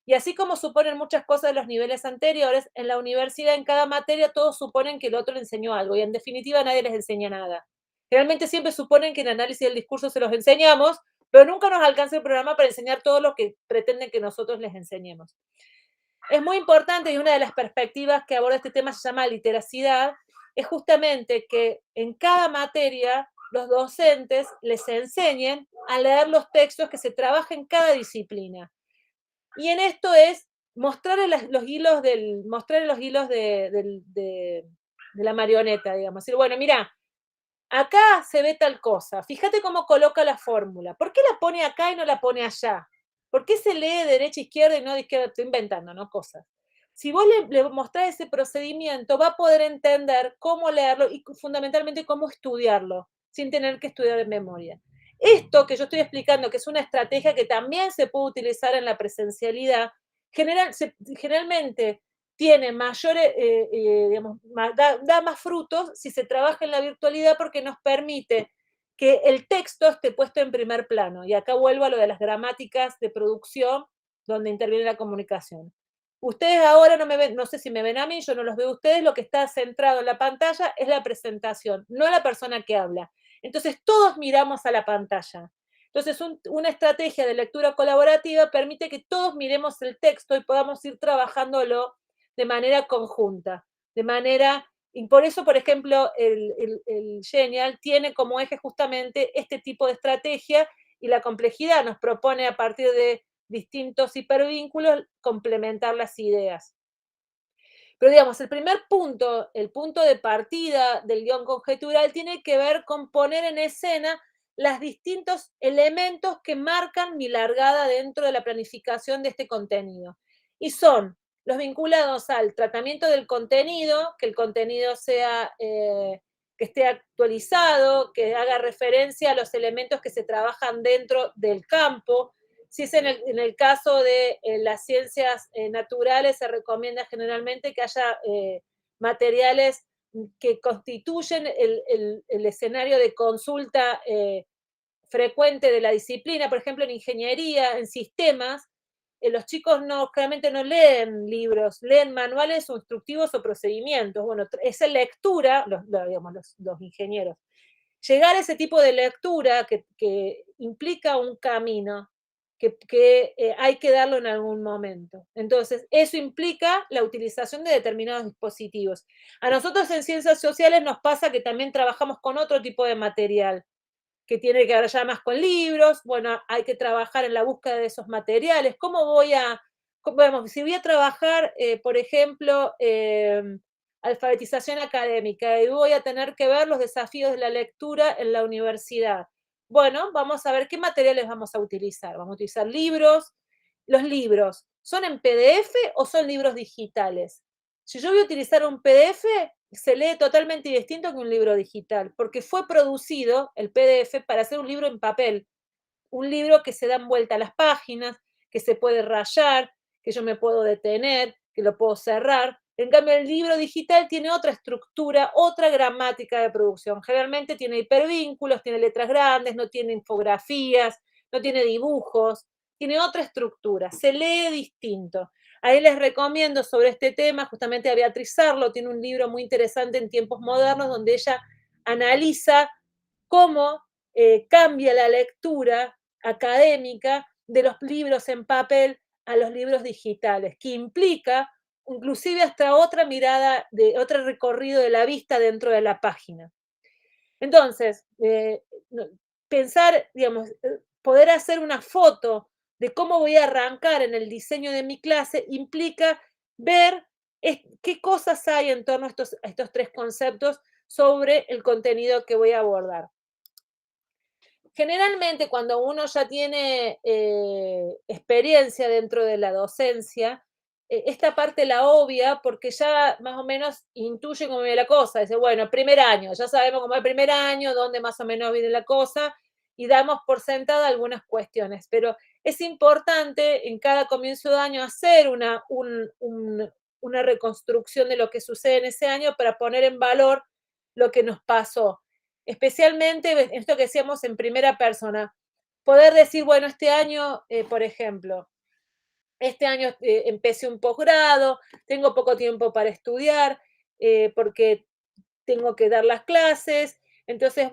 Y así como suponen muchas cosas de los niveles anteriores, en la universidad, en cada materia, todos suponen que el otro le enseñó algo y en definitiva nadie les enseña nada. Realmente siempre suponen que en análisis del discurso se los enseñamos, pero nunca nos alcanza el programa para enseñar todo lo que pretenden que nosotros les enseñemos. Es muy importante y una de las perspectivas que aborda este tema se llama literacidad, es justamente que en cada materia los docentes les enseñen a leer los textos que se trabajan en cada disciplina. Y en esto es mostrarle los hilos de la marioneta, digamos. Decir, bueno, mira, acá se ve tal cosa, fíjate cómo coloca la fórmula. ¿Por qué la pone acá y no la pone allá? ¿Por qué se lee de derecha a izquierda y no de izquierda? Estoy inventando, ¿no? Cosas. Si vos le mostrás ese procedimiento, va a poder entender cómo leerlo y fundamentalmente cómo estudiarlo, sin tener que estudiar en memoria. Esto que yo estoy explicando, que es una estrategia que también se puede utilizar en la presencialidad, generalmente tiene mayores, digamos, da más frutos si se trabaja en la virtualidad porque nos permite que el texto esté puesto en primer plano. Y acá vuelvo a lo de las gramáticas de producción, donde interviene la comunicación. Ustedes ahora no me ven, no sé si me ven a mí, yo no los veo a ustedes, lo que está centrado en la pantalla es la presentación, no la persona que habla. Entonces todos miramos a la pantalla. Entonces una estrategia de lectura colaborativa permite que todos miremos el texto y podamos ir trabajándolo de manera conjunta, y por eso, por ejemplo, el Genial tiene como eje justamente este tipo de estrategia y la complejidad nos propone a partir de distintos hipervínculos complementar las ideas. Pero digamos, el primer punto, el punto de partida del guión conjetural tiene que ver con poner en escena los distintos elementos que marcan mi largada dentro de la planificación de este contenido. Y son los vinculados al tratamiento del contenido, que el contenido sea, que esté actualizado, que haga referencia a los elementos que se trabajan dentro del campo. Si es en el caso de las ciencias naturales, se recomienda generalmente que haya materiales que constituyen el escenario de consulta frecuente de la disciplina. Por ejemplo, en ingeniería, en sistemas, los chicos claramente no leen libros, leen manuales o instructivos o procedimientos. Bueno, esa lectura, digamos, los ingenieros, llegar a ese tipo de lectura que implica un camino que hay que darlo en algún momento. Entonces, eso implica la utilización de determinados dispositivos. A nosotros en ciencias sociales nos pasa que también trabajamos con otro tipo de material, que tiene que ver ya más con libros. Bueno, hay que trabajar en la búsqueda de esos materiales. ¿Cómo voy a, bueno, si voy a trabajar, por ejemplo, alfabetización académica, y voy a tener que ver los desafíos de la lectura en la universidad? Bueno, vamos a ver qué materiales vamos a utilizar. Vamos a utilizar libros. Los libros, ¿son en PDF o son libros digitales? Si yo voy a utilizar un PDF, se lee totalmente distinto que un libro digital, porque fue producido el PDF para hacer un libro en papel, un libro que se dan vuelta a las páginas, que se puede rayar, que yo me puedo detener, que lo puedo cerrar. En cambio, el libro digital tiene otra estructura, otra gramática de producción. Generalmente tiene hipervínculos, tiene letras grandes, no tiene infografías, no tiene dibujos, tiene otra estructura, se lee distinto. Ahí les recomiendo sobre este tema justamente a Beatriz Sarlo, tiene un libro muy interesante en tiempos modernos donde ella analiza cómo cambia la lectura académica de los libros en papel a los libros digitales, que implica inclusive hasta otra mirada, de otro recorrido de la vista dentro de la página. Entonces, pensar, digamos, poder hacer una foto de cómo voy a arrancar en el diseño de mi clase implica ver qué cosas hay en torno a estos tres conceptos sobre el contenido que voy a abordar. Generalmente, cuando uno ya tiene experiencia dentro de la docencia, esta parte la obvia porque ya más o menos intuye cómo viene la cosa. Dice, bueno, primer año, ya sabemos cómo es el primer año, dónde más o menos viene la cosa, y damos por sentada algunas cuestiones. Pero es importante en cada comienzo de año hacer una reconstrucción de lo que sucede en ese año para poner en valor lo que nos pasó. Especialmente esto que decíamos en primera persona, poder decir, bueno, este año, por ejemplo, este año empecé un posgrado, tengo poco tiempo para estudiar, porque tengo que dar las clases, entonces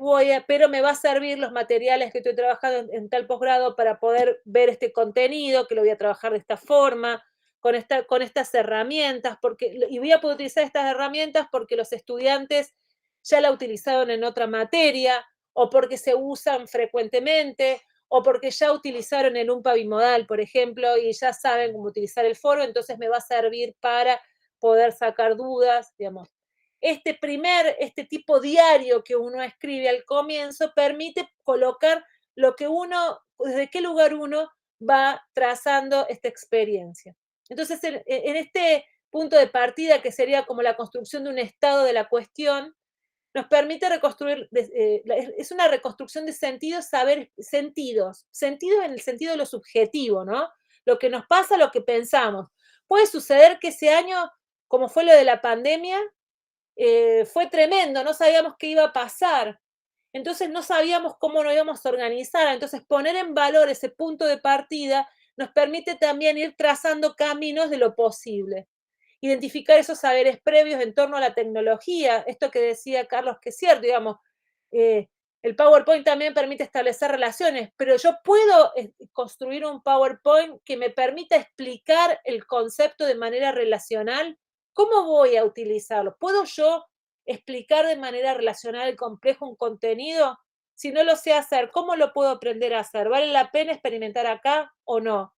pero me va a servir los materiales que estoy trabajando en tal posgrado para poder ver este contenido, que lo voy a trabajar de esta forma, con estas herramientas, y voy a poder utilizar estas herramientas porque los estudiantes ya la utilizaron en otra materia, o porque se usan frecuentemente, o porque ya utilizaron el UMPA bimodal, por ejemplo, y ya saben cómo utilizar el foro, entonces me va a servir para poder sacar dudas, digamos. Este tipo diario que uno escribe al comienzo permite colocar lo que desde qué lugar uno va trazando esta experiencia. Entonces, en este punto de partida, que sería como la construcción de un estado de la cuestión, nos permite reconstruir, es una reconstrucción de sentidos, sentidos en el sentido de lo subjetivo, ¿no? Lo que nos pasa, lo que pensamos. Puede suceder que ese año, como fue lo de la pandemia, fue tremendo, no sabíamos qué iba a pasar, entonces no sabíamos cómo nos íbamos a organizar, entonces poner en valor ese punto de partida nos permite también ir trazando caminos de lo posible. Identificar esos saberes previos en torno a la tecnología, esto que decía Carlos, que es cierto, digamos, el PowerPoint también permite establecer relaciones, pero yo puedo construir un PowerPoint que me permita explicar el concepto de manera relacional. ¿Cómo voy a utilizarlo? ¿Puedo yo explicar de manera relacional el complejo un contenido? Si no lo sé hacer, ¿cómo lo puedo aprender a hacer? ¿Vale la pena experimentar acá o no?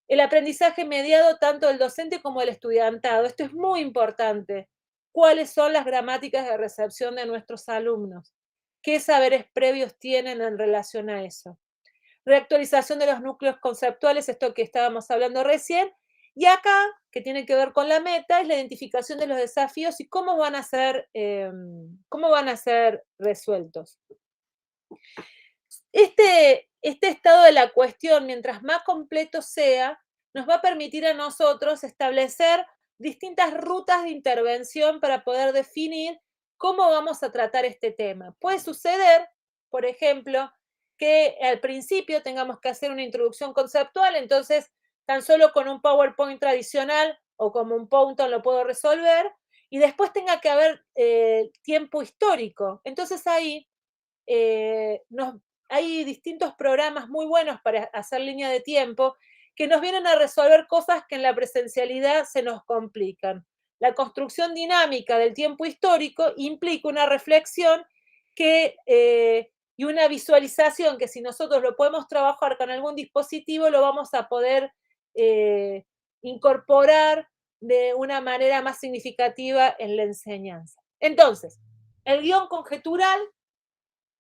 El aprendizaje mediado tanto del docente como del estudiantado. Esto es muy importante. ¿Cuáles son las gramáticas de recepción de nuestros alumnos? ¿Qué saberes previos tienen en relación a eso? Reactualización de los núcleos conceptuales, esto que estábamos hablando recién. Y acá, que tiene que ver con la meta, es la identificación de los desafíos y cómo van a ser resueltos. Este estado de la cuestión, mientras más completo sea, nos va a permitir a nosotros establecer distintas rutas de intervención para poder definir cómo vamos a tratar este tema. Puede suceder, por ejemplo, que al principio tengamos que hacer una introducción conceptual, entonces tan solo con un PowerPoint tradicional o como un PowerPoint lo puedo resolver, y después tenga que haber tiempo histórico. Entonces ahí hay distintos programas muy buenos para hacer línea de tiempo que nos vienen a resolver cosas que en la presencialidad se nos complican. La construcción dinámica del tiempo histórico implica una reflexión y una visualización que si nosotros lo podemos trabajar con algún dispositivo, lo vamos a poder incorporar de una manera más significativa en la enseñanza. Entonces, el guión conjetural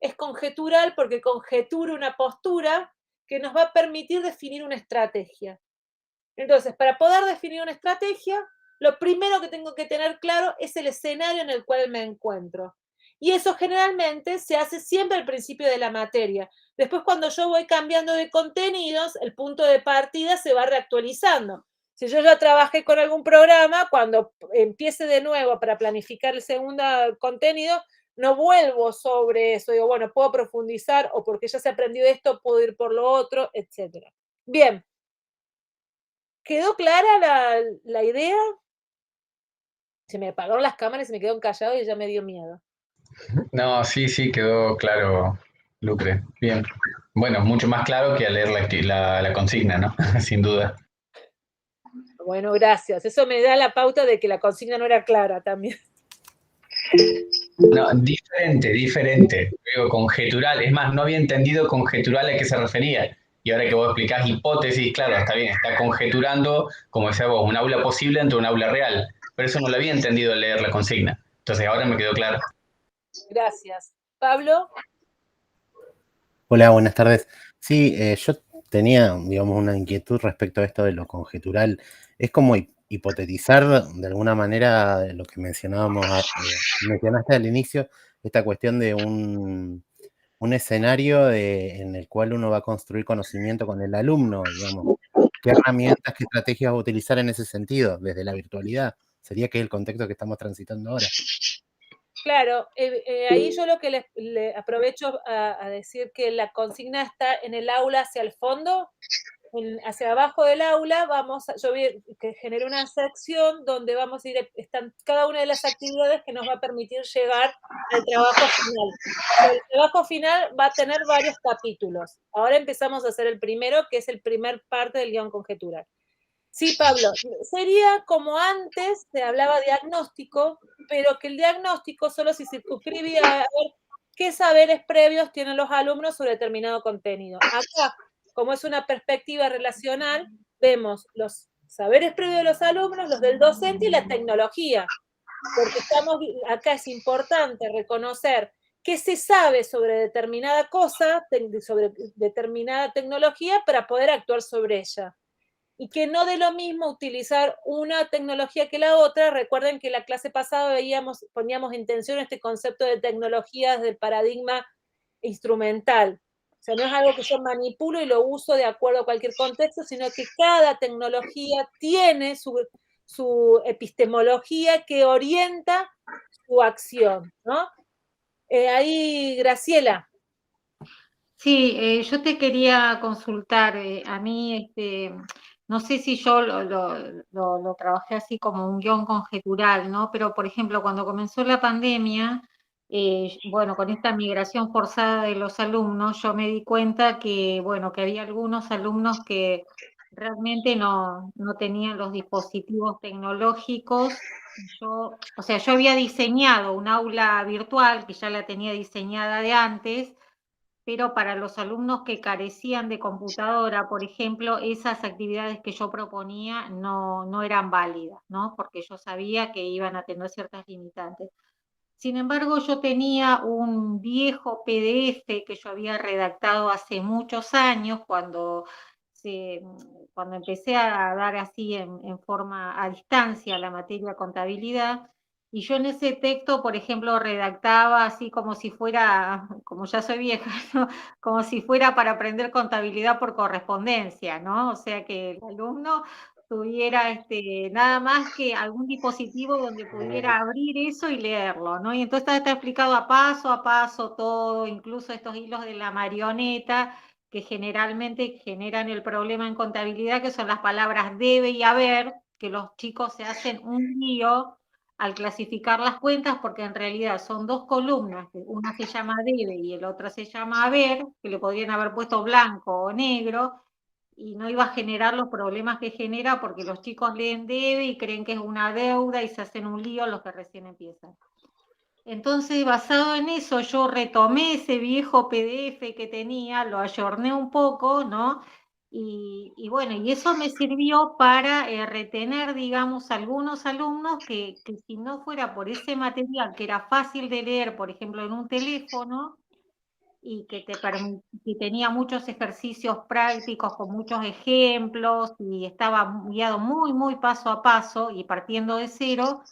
es conjetural porque conjetura una postura que nos va a permitir definir una estrategia. Entonces, para poder definir una estrategia, lo primero que tengo que tener claro es el escenario en el cual me encuentro. Y eso generalmente se hace siempre al principio de la materia. Después, cuando yo voy cambiando de contenidos, el punto de partida se va reactualizando. Si yo ya trabajé con algún programa, cuando empiece de nuevo para planificar el segundo contenido, no vuelvo sobre eso. Digo, bueno, puedo profundizar o porque ya se aprendió esto, puedo ir por lo otro, etc. Bien. ¿Quedó clara la idea? Se me apagaron las cámaras y se me quedó callado y ya me dio miedo. No, sí, quedó claro, Lucre. Bien. Bueno, mucho más claro que al leer la consigna, ¿no? Sin duda. Bueno, gracias. Eso me da la pauta de que la consigna no era clara también. No, diferente. Digo, conjetural. Es más, no había entendido conjetural a qué se refería. Y ahora que vos explicás hipótesis, claro, está bien, está conjeturando, como decía vos, un aula posible entre un aula real. Pero eso no lo había entendido al leer la consigna. Entonces ahora me quedó claro. Gracias. Pablo. Hola, buenas tardes. Sí, yo tenía, digamos, una inquietud respecto a esto de lo conjetural. Es como hipotetizar de alguna manera lo que mencionaste al inicio, esta cuestión de un escenario en el cual uno va a construir conocimiento con el alumno, digamos. ¿Qué herramientas, qué estrategias va a utilizar en ese sentido, desde la virtualidad? Sería que es el contexto que estamos transitando ahora. Claro, ahí yo lo que le aprovecho a decir que la consigna está en el aula hacia el fondo, hacia abajo del aula, yo generé una sección donde vamos a ir, están cada una de las actividades que nos va a permitir llegar al trabajo final. El trabajo final va a tener varios capítulos. Ahora empezamos a hacer el primero, que es el primer parte del guión conjetural. Sí, Pablo, sería como antes se hablaba diagnóstico, pero que el diagnóstico solo se circunscribía a ver qué saberes previos tienen los alumnos sobre determinado contenido. Acá, como es una perspectiva relacional, vemos los saberes previos de los alumnos, los del docente y la tecnología, porque acá es importante reconocer qué se sabe sobre determinada cosa, sobre determinada tecnología para poder actuar sobre ella. Y que no de lo mismo utilizar una tecnología que la otra. Recuerden que la clase pasada poníamos en tensión este concepto de tecnologías del paradigma instrumental. O sea, no es algo que yo manipulo y lo uso de acuerdo a cualquier contexto, sino que cada tecnología tiene su epistemología que orienta su acción, ¿no? Ahí, Graciela. Sí, yo te quería consultar, a mí, no sé si yo lo trabajé así como un guión conjetural, ¿no? Pero, por ejemplo, cuando comenzó la pandemia, bueno, con esta migración forzada de los alumnos, yo me di cuenta que, bueno, que había algunos alumnos que realmente no tenían los dispositivos tecnológicos. Yo había diseñado un aula virtual, que ya la tenía diseñada de antes, pero para los alumnos que carecían de computadora, por ejemplo, esas actividades que yo proponía no eran válidas, ¿no? Porque yo sabía que iban a tener ciertas limitantes. Sin embargo, yo tenía un viejo PDF que yo había redactado hace muchos años cuando empecé a dar así en forma a distancia la materia contabilidad. Y yo en ese texto, por ejemplo, redactaba así como si fuera, como ya soy vieja, ¿no? Como si fuera para aprender contabilidad por correspondencia, ¿no? O sea que el alumno tuviera nada más que algún dispositivo donde pudiera abrir eso y leerlo, ¿no? Y entonces está explicado a paso todo, incluso estos hilos de la marioneta que generalmente generan el problema en contabilidad, que son las palabras debe y haber, que los chicos se hacen un lío al clasificar las cuentas, porque en realidad son dos columnas, una se llama debe y el otro se llama haber, que le podrían haber puesto blanco o negro, y no iba a generar los problemas que genera, porque los chicos leen debe y creen que es una deuda y se hacen un lío los que recién empiezan. Entonces, basado en eso, yo retomé ese viejo PDF que tenía, lo ayorné un poco, ¿no? Y bueno, y eso me sirvió para retener, digamos, algunos alumnos que si no fuera por ese material que era fácil de leer, por ejemplo, en un teléfono, y que y tenía muchos ejercicios prácticos con muchos ejemplos, y estaba guiado muy, muy paso a paso y partiendo de cero,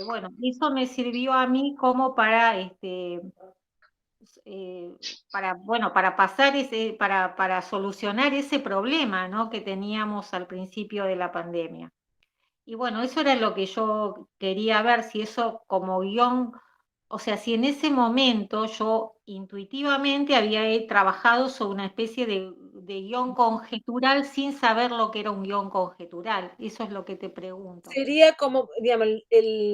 bueno, eso me sirvió a mí como bueno, para pasar para solucionar ese problema, ¿no?, que teníamos al principio de la pandemia. Y bueno, eso era lo que yo quería ver, si eso como guión, o sea, si en ese momento yo intuitivamente había trabajado sobre una especie de guión conjetural sin saber lo que era un guión conjetural. Eso es lo que te pregunto. Sería como, digamos,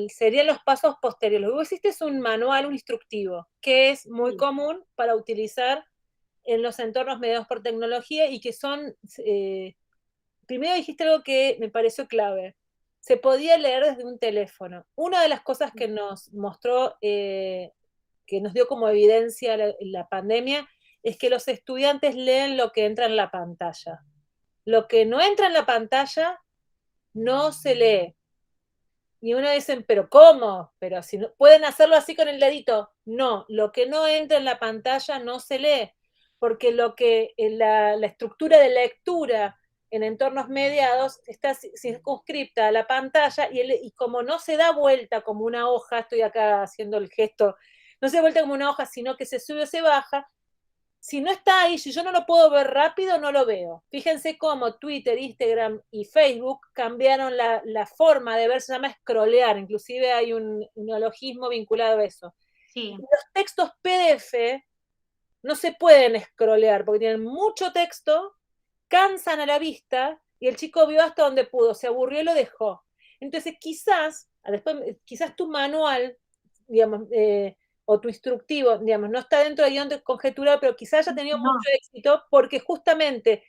serían los pasos posteriores. Lo que vos hiciste es un manual, un instructivo, que es muy común para utilizar en los entornos mediados por tecnología y que son, primero dijiste algo que me pareció clave, se podía leer desde un teléfono. Una de las cosas que nos mostró, que nos dio como evidencia la pandemia, es que los estudiantes leen lo que entra en la pantalla. Lo que no entra en la pantalla no se lee. Y uno dice, pero ¿cómo? Pero si no, pueden hacerlo así con el dedito. No, lo que no entra en la pantalla no se lee, porque lo que la estructura de lectura en entornos mediados está circunscripta a la pantalla y como no se da vuelta como una hoja, estoy acá haciendo el gesto, no se da vuelta como una hoja, sino que se sube o se baja, si no está ahí, si yo no lo puedo ver rápido, no lo veo. Fíjense cómo Twitter, Instagram y Facebook cambiaron la forma de ver, se llama scrollear, inclusive hay un neologismo vinculado a eso. Sí. Los textos PDF no se pueden scrollear porque tienen mucho texto, cansan a la vista y el chico vio hasta donde pudo, se aburrió y lo dejó. Entonces quizás tu manual, digamos, o tu instructivo, digamos, no está dentro de guión de conjetura, pero quizás haya tenido mucho éxito porque justamente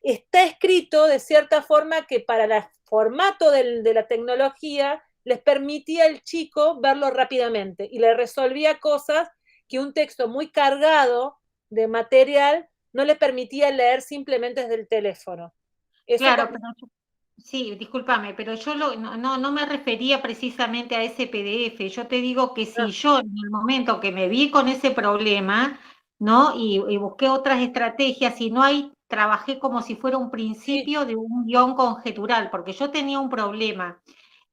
está escrito de cierta forma que para el formato de la tecnología les permitía al chico verlo rápidamente y le resolvía cosas que un texto muy cargado de material no le permitía leer simplemente desde el teléfono. Eso claro, pero sí, discúlpame, pero yo no me refería precisamente a ese PDF. Yo te digo que si yo en el momento que me vi con ese problema, ¿no? Y busqué otras estrategias y trabajé como si fuera un principio de un guión conjetural, porque yo tenía un problema.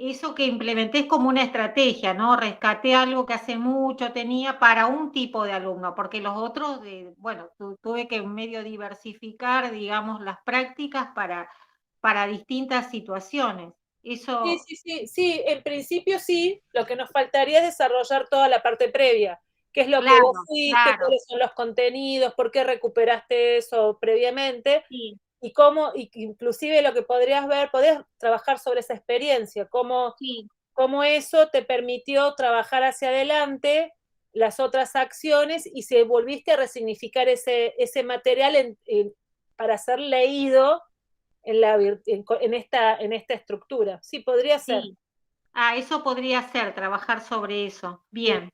Eso que implementé es como una estrategia, ¿no? Rescaté algo que hace mucho tenía para un tipo de alumno, porque los otros, bueno, tuve que medio diversificar, digamos, las prácticas para distintas situaciones. Eso... Sí, en principio sí, lo que nos faltaría es desarrollar toda la parte previa, qué es lo que vos fuiste, cuáles son los contenidos, por qué recuperaste eso previamente, y cómo, inclusive lo que podrías trabajar sobre esa experiencia, cómo eso te permitió trabajar hacia adelante las otras acciones y si volviste a resignificar ese material para ser leído en esta estructura. Sí, podría ser. Eso podría ser, trabajar sobre eso. Bien.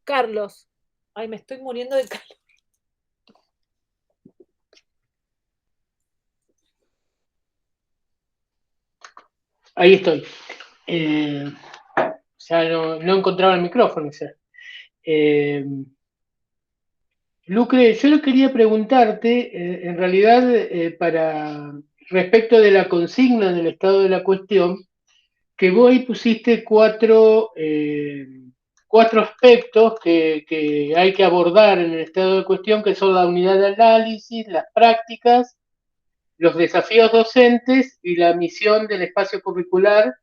Carlos. Ay, me estoy muriendo de calor. Ahí estoy. Ya no encontraba el micrófono. Lucre, yo lo quería preguntarte, en realidad, para respecto de la consigna del estado de la cuestión, que vos ahí pusiste cuatro aspectos que hay que abordar en el estado de cuestión, que son la unidad de análisis, las prácticas, los desafíos docentes y la misión del espacio curricular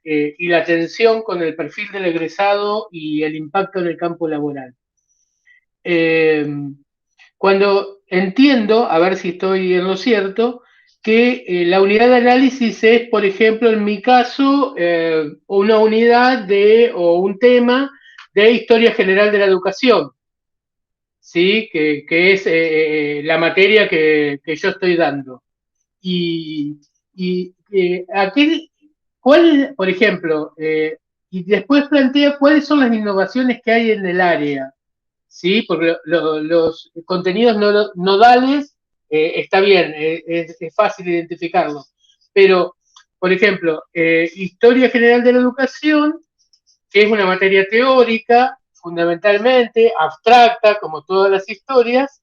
y la atención con el perfil del egresado y el impacto en el campo laboral. Cuando entiendo, a ver si estoy en lo cierto, que la unidad de análisis es, por ejemplo, en mi caso, una unidad o un tema de historia general de la educación, ¿sí? Que es la materia que yo estoy dando. Y aquí, por ejemplo, y después plantea cuáles son las innovaciones que hay en el área, ¿sí? Porque los contenidos nodales, está bien, es fácil identificarlo, pero, por ejemplo, Historia General de la Educación, que es una materia teórica, fundamentalmente, abstracta, como todas las historias,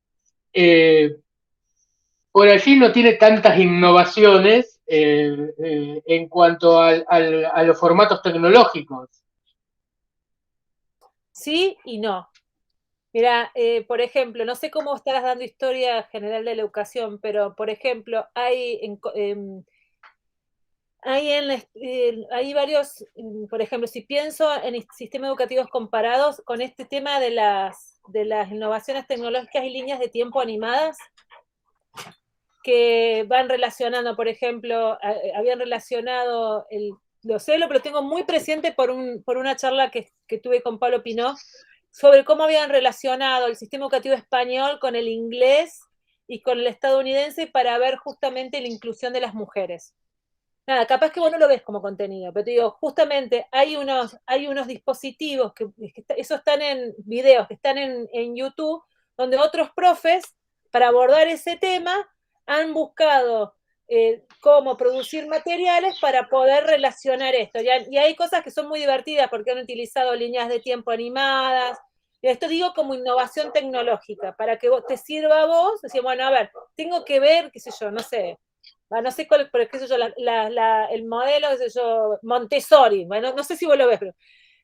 por allí no tiene tantas innovaciones en cuanto a los formatos tecnológicos. Sí y no. Mira, por ejemplo, no sé cómo estarás dando historia general de la educación, pero, por ejemplo, hay varios, por ejemplo, si pienso en sistemas educativos comparados con este tema de las innovaciones tecnológicas y líneas de tiempo animadas, que van relacionando, por ejemplo, habían relacionado lo sé, pero lo tengo muy presente por una charla que tuve con Pablo Pinó, sobre cómo habían relacionado el sistema educativo español con el inglés y con el estadounidense para ver justamente la inclusión de las mujeres. Nada, capaz que vos no lo ves como contenido, pero te digo, justamente hay unos dispositivos eso están en videos, que están en YouTube, donde otros profes, para abordar ese tema, han buscado cómo producir materiales para poder relacionar esto. Y hay cosas que son muy divertidas porque han utilizado líneas de tiempo animadas. Y esto digo como innovación tecnológica, para que te sirva a vos, decir, bueno, a ver, tengo que ver, qué sé yo, no sé, no sé cuál, pero qué sé yo, el modelo, qué sé yo, Montessori, bueno, no sé si vos lo ves, pero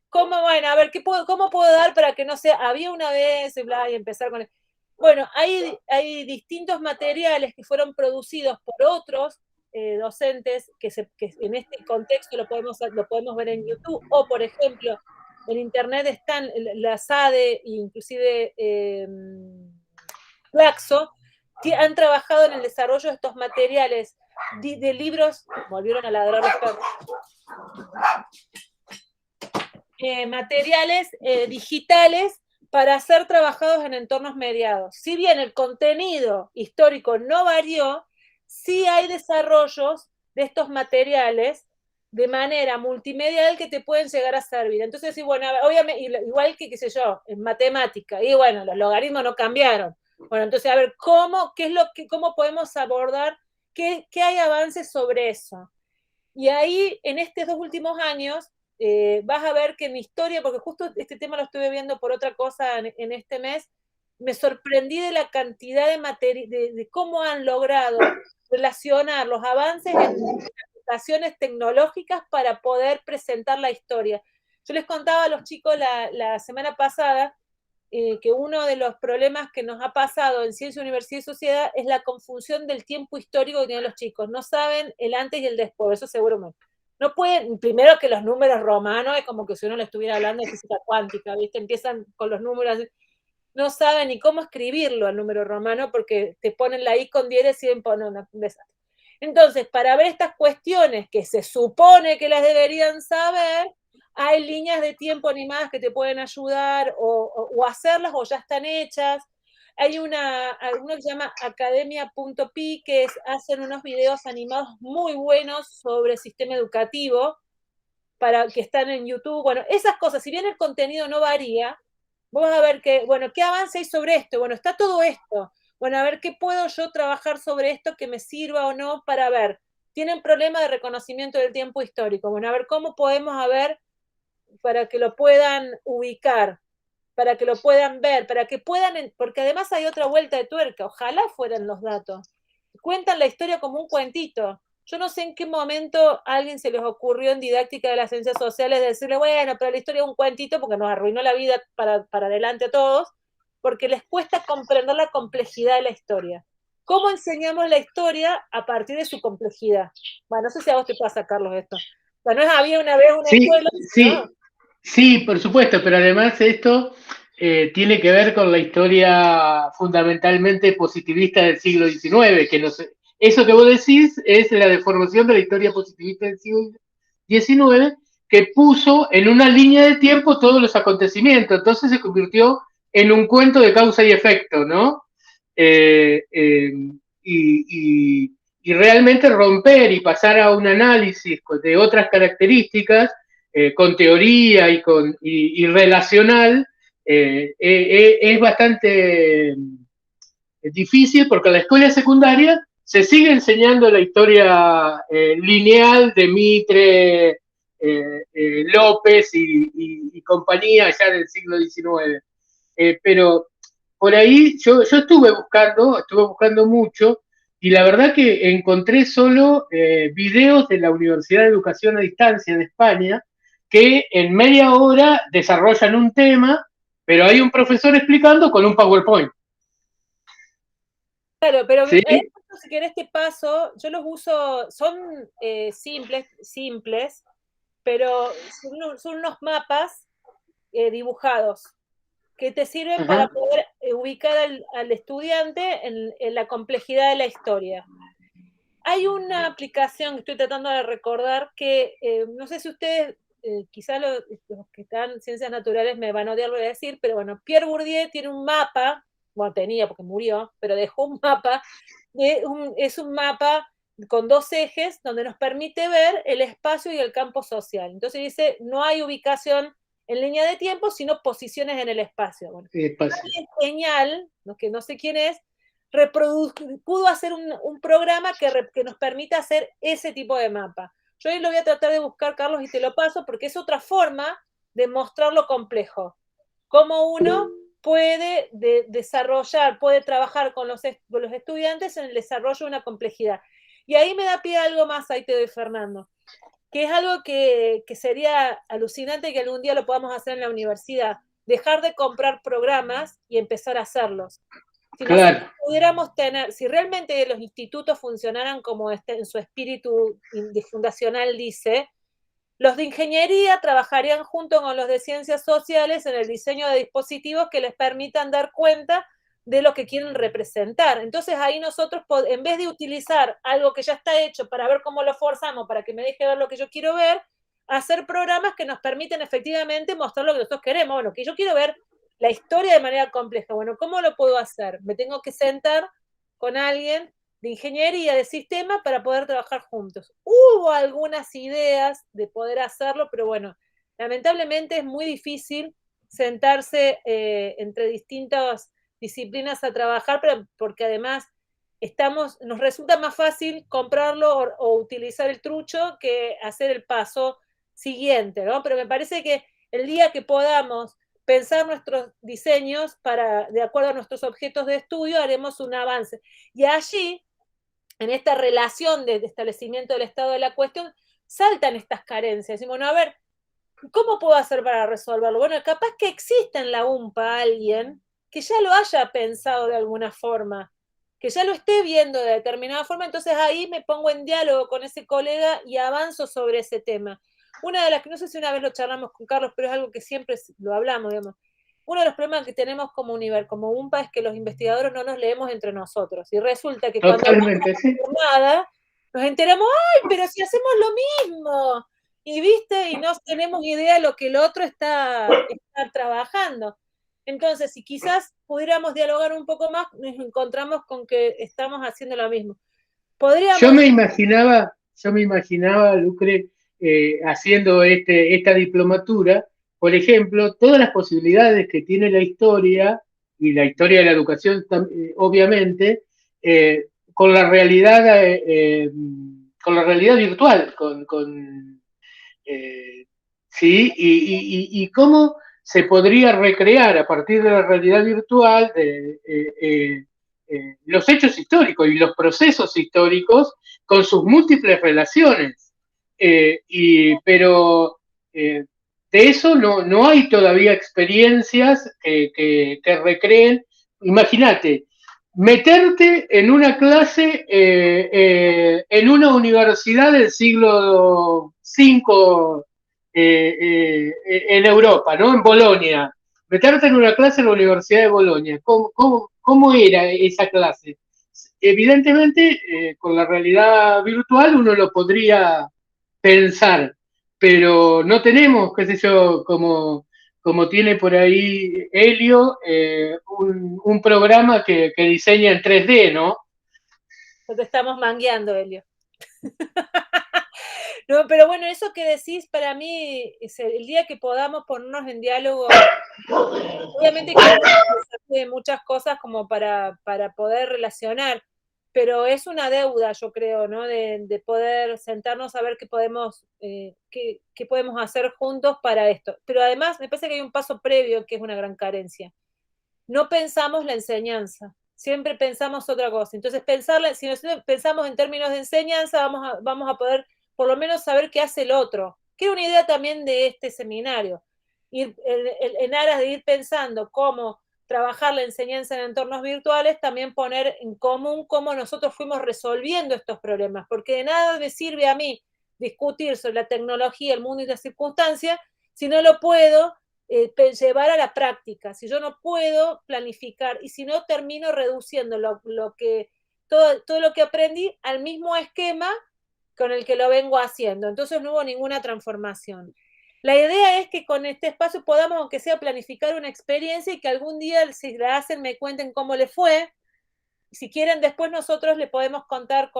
¿cómo, bueno, a ver, cómo puedo dar para que no sea, había una vez, y bla, y empezar con... Bueno, hay distintos materiales que fueron producidos por otros docentes, que en este contexto lo podemos ver en YouTube, o por ejemplo, en Internet están la SADE, inclusive Claxo, han trabajado en el desarrollo de estos materiales de libros, volvieron a ladrar los perros, materiales digitales para ser trabajados en entornos mediados. Si bien el contenido histórico no varió, sí hay desarrollos de estos materiales de manera multimedial que te pueden llegar a servir. Entonces, sí, bueno, obviamente, igual que, qué sé yo, en matemática, y bueno, los logaritmos no cambiaron. Bueno, entonces, a ver, ¿cómo podemos abordar, qué hay avances sobre eso? Y ahí, en estos 2 últimos años, vas a ver que mi historia, porque justo este tema lo estuve viendo por otra cosa en este mes, me sorprendí de la cantidad de materia, de cómo han logrado relacionar los avances en aplicaciones tecnológicas para poder presentar la historia. Yo les contaba a los chicos la semana pasada que uno de los problemas que nos ha pasado en Ciencia, Universidad y Sociedad es la confusión del tiempo histórico que tienen los chicos. No saben el antes y el después, eso seguro. No pueden, primero que los números romanos, es como que si uno le estuviera hablando de física cuántica, ¿viste? Empiezan con los números, no saben ni cómo escribirlo al número romano porque te ponen la I con diéresis y siguen poniendo un desastre. Entonces, para ver estas cuestiones que se supone que las deberían saber, hay líneas de tiempo animadas que te pueden ayudar o hacerlas o ya están hechas. Hay uno que se llama academia.pi que hacen unos videos animados muy buenos sobre el sistema educativo que están en YouTube. Bueno, esas cosas, si bien el contenido no varía, vos vas a ver que, bueno, ¿qué avance hay sobre esto? Bueno, está todo esto. Bueno, a ver, ¿qué puedo yo trabajar sobre esto que me sirva o no para ver? Tienen problemas de reconocimiento del tiempo histórico. Bueno, a ver, ¿cómo podemos para que lo puedan ubicar, para que lo puedan ver, para que puedan, porque además hay otra vuelta de tuerca, ojalá fueran los datos. Cuentan la historia como un cuentito. Yo no sé en qué momento a alguien se les ocurrió en didáctica de las ciencias sociales decirle, bueno, pero la historia es un cuentito porque nos arruinó la vida para adelante a todos, porque les cuesta comprender la complejidad de la historia. ¿Cómo enseñamos la historia a partir de su complejidad? Bueno, no sé si a vos te pasa, Carlos, esto. Bueno, había una vez una escuela... ¿no? Sí, por supuesto, pero además esto tiene que ver con la historia fundamentalmente positivista del siglo XIX, que eso que vos decís es la deformación de la historia positivista del siglo XIX, que puso en una línea de tiempo todos los acontecimientos, entonces se convirtió en un cuento de causa y efecto, ¿no? Y realmente romper y pasar a un análisis de otras características, con teoría y relacional, es bastante difícil, porque en la escuela secundaria se sigue enseñando la historia lineal de Mitre, López y compañía ya del siglo XIX. Pero por ahí yo estuve buscando mucho, y la verdad que encontré solo videos de la Universidad de Educación a Distancia de España, que en media hora desarrollan un tema, pero hay un profesor explicando con un PowerPoint. Claro, pero ¿Sí? si querés te paso, yo los uso, son simples, pero son unos mapas dibujados que te sirven para poder ubicar al estudiante en la complejidad de la historia. Hay una aplicación que estoy tratando de recordar que no sé si ustedes, quizá los que están en ciencias naturales me van a odiar lo de decir, pero bueno, Pierre Bourdieu tiene un mapa, bueno, tenía porque murió, pero dejó un mapa, es un mapa con dos ejes donde nos permite ver el espacio y el campo social. Entonces dice, no hay ubicación en línea de tiempo, sino posiciones en el espacio. Bueno, es genial, que no sé quién es, pudo hacer un programa que nos permita hacer ese tipo de mapa. Yo hoy lo voy a tratar de buscar, Carlos, y te lo paso, porque es otra forma de mostrar lo complejo. Cómo uno puede desarrollar, puede trabajar con los estudiantes en el desarrollo de una complejidad. Y ahí me da pie a algo más, ahí te doy, Fernando, que es algo que sería alucinante que algún día lo podamos hacer en la universidad. Dejar de comprar programas y empezar a hacerlos. Si nosotros pudiéramos tener, si realmente los institutos funcionaran como en su espíritu fundacional dice, los de ingeniería trabajarían junto con los de ciencias sociales en el diseño de dispositivos que les permitan dar cuenta de lo que quieren representar. Entonces ahí nosotros, en vez de utilizar algo que ya está hecho para ver cómo lo forzamos, para que me deje ver lo que yo quiero ver, hacer programas que nos permiten efectivamente mostrar lo que nosotros queremos. Bueno, que yo quiero ver la historia de manera compleja. Bueno, ¿cómo lo puedo hacer? Me tengo que sentar con alguien de ingeniería, de sistema, para poder trabajar juntos. Hubo algunas ideas de poder hacerlo, pero bueno, lamentablemente es muy difícil sentarse entre distintas disciplinas a trabajar, pero porque además nos resulta más fácil comprarlo o utilizar el trucho que hacer el paso siguiente, ¿no? Pero me parece que el día que podamos pensar nuestros diseños de acuerdo a nuestros objetos de estudio, haremos un avance. Y allí, en esta relación de establecimiento del estado de la cuestión, saltan estas carencias. Decimos, bueno, a ver, ¿cómo puedo hacer para resolverlo? Bueno, capaz que exista en la UMPA alguien que ya lo haya pensado de alguna forma, que ya lo esté viendo de determinada forma, entonces ahí me pongo en diálogo con ese colega y avanzo sobre ese tema. Una de las que, no sé si una vez lo charlamos con Carlos, pero es algo que siempre lo hablamos, digamos. Uno de los problemas que tenemos como UMPA es que los investigadores no nos leemos entre nosotros. Y resulta que cuando nada, nos enteramos, ¡ay, pero si hacemos lo mismo! Y viste, y no tenemos idea de lo que el otro está trabajando. Entonces, si quizás pudiéramos dialogar un poco más, nos encontramos con que estamos haciendo lo mismo. Yo me imaginaba, Lucre, haciendo esta diplomatura, por ejemplo, todas las posibilidades que tiene la historia, y la historia de la educación obviamente, con la realidad virtual, ¿sí? Y cómo se podría recrear a partir de la realidad virtual los hechos históricos y los procesos históricos con sus múltiples relaciones. Pero de eso no hay todavía experiencias que recreen. Imagínate, meterte en una clase en una universidad del siglo V en Europa, ¿no? En Bolonia. Meterte en una clase en la Universidad de Bolonia. ¿Cómo era esa clase? evidentemente, con la realidad virtual uno lo podría pensar, pero no tenemos, qué sé yo, como tiene por ahí Helio, un programa que diseña en 3D, ¿no? Lo te estamos mangueando, Helio. No, pero bueno, eso que decís para mí es el día que podamos ponernos en diálogo. Obviamente que hay muchas cosas como para poder relacionar, pero es una deuda, yo creo, ¿no? De poder sentarnos a ver qué podemos hacer juntos para esto. Pero además me parece que hay un paso previo que es una gran carencia. No pensamos la enseñanza, siempre pensamos otra cosa. Entonces, si nosotros pensamos en términos de enseñanza, vamos a poder por lo menos saber qué hace el otro, que era una idea también de este seminario, en aras de ir pensando cómo trabajar la enseñanza en entornos virtuales, también poner en común cómo nosotros fuimos resolviendo estos problemas, porque de nada me sirve a mí discutir sobre la tecnología, el mundo y las circunstancias si no lo puedo llevar a la práctica, si yo no puedo planificar y si no termino reduciendo todo lo que aprendí al mismo esquema con el que lo vengo haciendo. Entonces no hubo ninguna transformación. La idea es que con este espacio podamos, aunque sea, planificar una experiencia y que algún día, si la hacen, me cuenten cómo le fue. Si quieren, después nosotros le podemos contar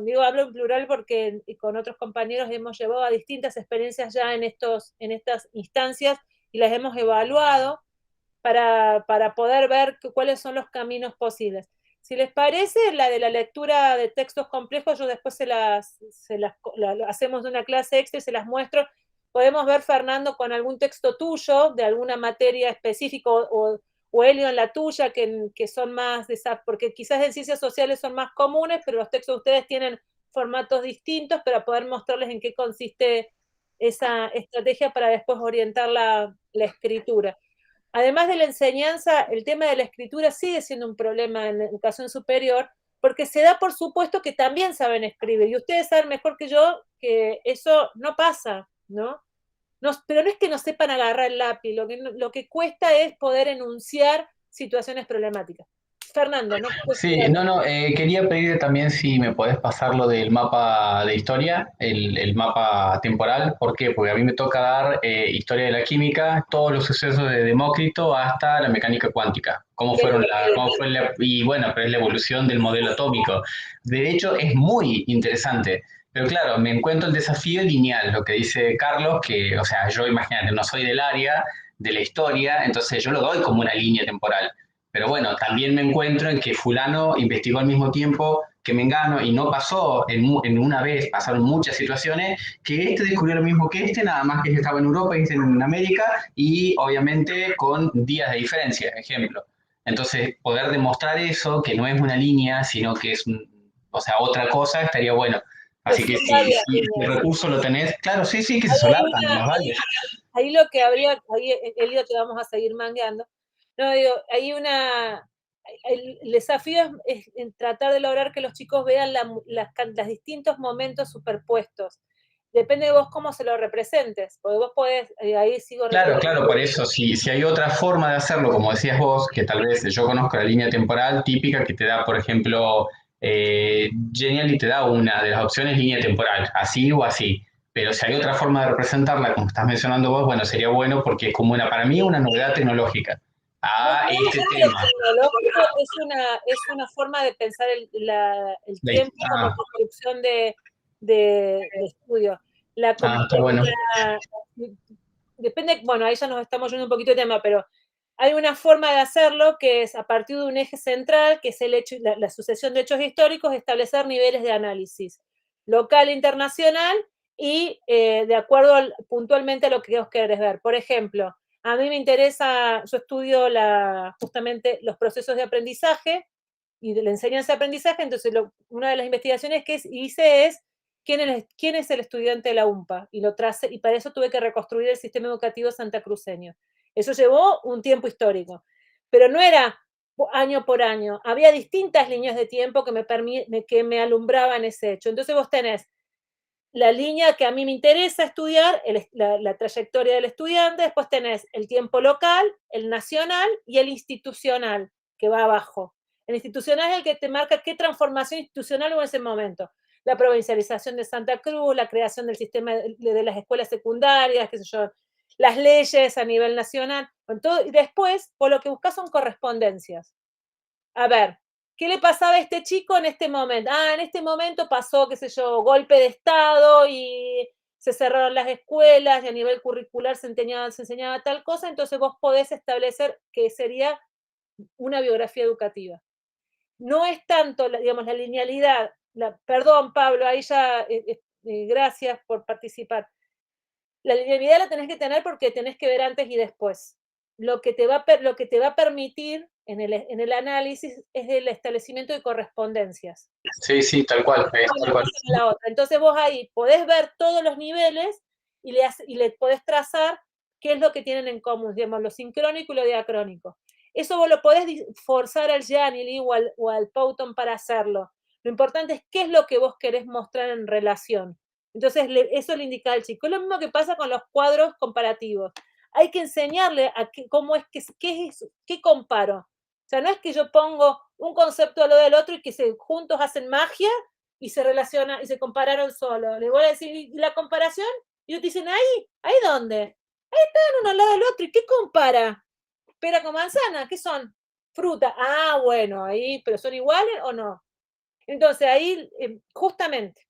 digo, hablo en plural porque con otros compañeros hemos llevado a distintas experiencias ya en estas instancias y las hemos evaluado para poder ver cuáles son los caminos posibles. Si les parece, la de la lectura de textos complejos, yo después hacemos una clase extra y se las muestro. Podemos ver, Fernando, con algún texto tuyo, de alguna materia específica, o Helio en la tuya, que son más porque quizás en ciencias sociales son más comunes, pero los textos de ustedes tienen formatos distintos para poder mostrarles en qué consiste esa estrategia para después orientar la escritura. Además de la enseñanza, el tema de la escritura sigue siendo un problema en la educación superior, porque se da por supuesto que también saben escribir, y ustedes saben mejor que yo que eso no pasa, ¿no? Pero no es que no sepan agarrar el lápiz, lo que cuesta es poder enunciar situaciones problemáticas. Fernando, ¿no? Sí, quería pedirte también si me podés pasar lo del mapa de historia, el mapa temporal. ¿Por qué? Porque a mí me toca dar historia de la química, todos los sucesos de Demócrito hasta la mecánica cuántica. Y bueno, pero es la evolución del modelo atómico. De hecho, es muy interesante. Pero claro, me encuentro el desafío lineal, lo que dice Carlos, que, o sea, yo imagínate, no soy del área de la historia, entonces yo lo doy como una línea temporal. Pero bueno, también me encuentro en que fulano investigó al mismo tiempo que Mengano y no pasó en una vez, pasaron muchas situaciones, que este descubrió lo mismo que este, nada más que este estaba en Europa y este en América, y obviamente con días de diferencia, ejemplo. Entonces, poder demostrar eso, que no es una línea, sino que es, o sea, otra cosa, estaría bueno. Así que si el recurso lo tenés, claro, sí, que se solapan, más vale. Ahí lo que habría, ahí Elio te vamos a seguir mangueando. No, digo, el desafío es tratar de lograr que los chicos vean los distintos momentos superpuestos. Depende de vos cómo se lo representes, porque vos podés, ahí sigo. Claro, por eso, si hay otra forma de hacerlo, como decías vos, que tal vez yo conozco la línea temporal típica que te da, por ejemplo, Genially te da una de las opciones línea temporal, así o así. Pero si hay otra forma de representarla, como estás mencionando vos, bueno, sería bueno porque es como para mí una novedad tecnológica. Este tema. Es una forma de pensar el tiempo como construcción de estudio. Está bueno. Depende, bueno, ahí ya nos estamos yendo un poquito de tema, pero hay una forma de hacerlo que es a partir de un eje central, que es la sucesión de hechos históricos, establecer niveles de análisis local e internacional y de acuerdo puntualmente a lo que vos querés ver. Por ejemplo, a mí me interesa, yo estudio justamente los procesos de aprendizaje y de la enseñanza de aprendizaje, entonces una de las investigaciones que hice es quién es el estudiante de la UMPA, y para eso tuve que reconstruir el sistema educativo santacruceño. Eso llevó un tiempo histórico, pero no era año por año, había distintas líneas de tiempo que me alumbraban ese hecho. Entonces vos tenés la línea que a mí me interesa estudiar, la trayectoria del estudiante, después tenés el tiempo local, el nacional y el institucional, que va abajo. El institucional es el que te marca qué transformación institucional hubo en ese momento. La provincialización de Santa Cruz, la creación del sistema de las escuelas secundarias, qué sé yo, las leyes a nivel nacional, con todo, y después, por lo que buscas son correspondencias. A ver, ¿qué le pasaba a este chico en este momento? Ah, en este momento pasó, qué sé yo, golpe de Estado y se cerraron las escuelas y a nivel curricular se enseñaba tal cosa, entonces vos podés establecer que sería una biografía educativa. No es tanto, digamos, la linealidad, perdón Pablo, ahí ya, gracias por participar. La linealidad la tenés que tener porque tenés que ver antes y después. Lo que te va a permitir en el análisis es el establecimiento de correspondencias. Sí, sí, tal cual, tal cual. Entonces vos ahí podés ver todos los niveles y le podés trazar qué es lo que tienen en común, digamos, lo sincrónico y lo diacrónico. Eso vos lo podés forzar al Giannili o al Pauton para hacerlo. Lo importante es qué es lo que vos querés mostrar en relación. Entonces, eso le indica al chico. Es lo mismo que pasa con los cuadros comparativos. Hay que enseñarle a cómo es qué comparo. O sea, no es que yo pongo un concepto a lo del otro y que juntos hacen magia y se relacionan y se compararon solo. Le voy a decir, ¿y la comparación? Y ellos dicen, ¿ahí dónde? Ahí están uno al lado del otro. ¿Y qué compara? Pera con manzana, ¿qué son? Fruta. Ah, bueno, ahí, pero ¿son iguales o no? Entonces, ahí, justamente,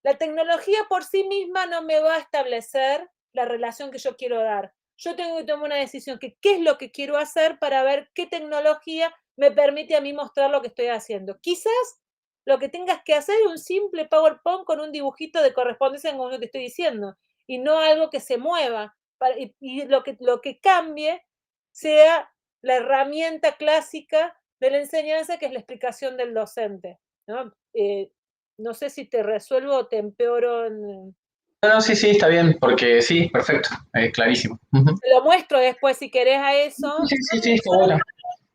la tecnología por sí misma no me va a establecer la relación que yo quiero dar. Yo tengo que tomar una decisión que qué es lo que quiero hacer para ver qué tecnología me permite a mí mostrar lo que estoy haciendo. Quizás lo que tengas que hacer es un simple PowerPoint con un dibujito de correspondencia con lo que te estoy diciendo y no algo que se mueva y lo que cambie sea la herramienta clásica de la enseñanza, que es la explicación del docente, ¿no? No sé si te resuelvo o te empeoro. No, sí, sí, está bien, porque sí, perfecto, clarísimo. Te lo muestro después si querés a eso. Sí, sí, sí, está bueno.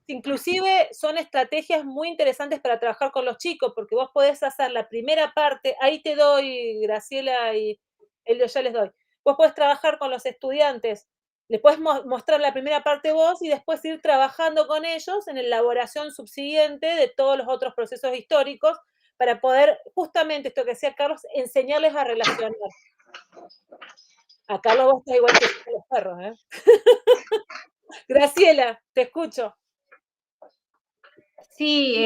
Inclusive son estrategias muy interesantes para trabajar con los chicos, porque vos podés hacer la primera parte, ahí te doy, Graciela y Elio, ya les doy. Vos podés trabajar con los estudiantes, les podés mostrar la primera parte vos y después ir trabajando con ellos en la elaboración subsiguiente de todos los otros procesos históricos para poder, justamente esto que decía Carlos, enseñarles a relacionar. A Carlos vos estás igual que los perros, ¿eh? Graciela, te escucho. Sí,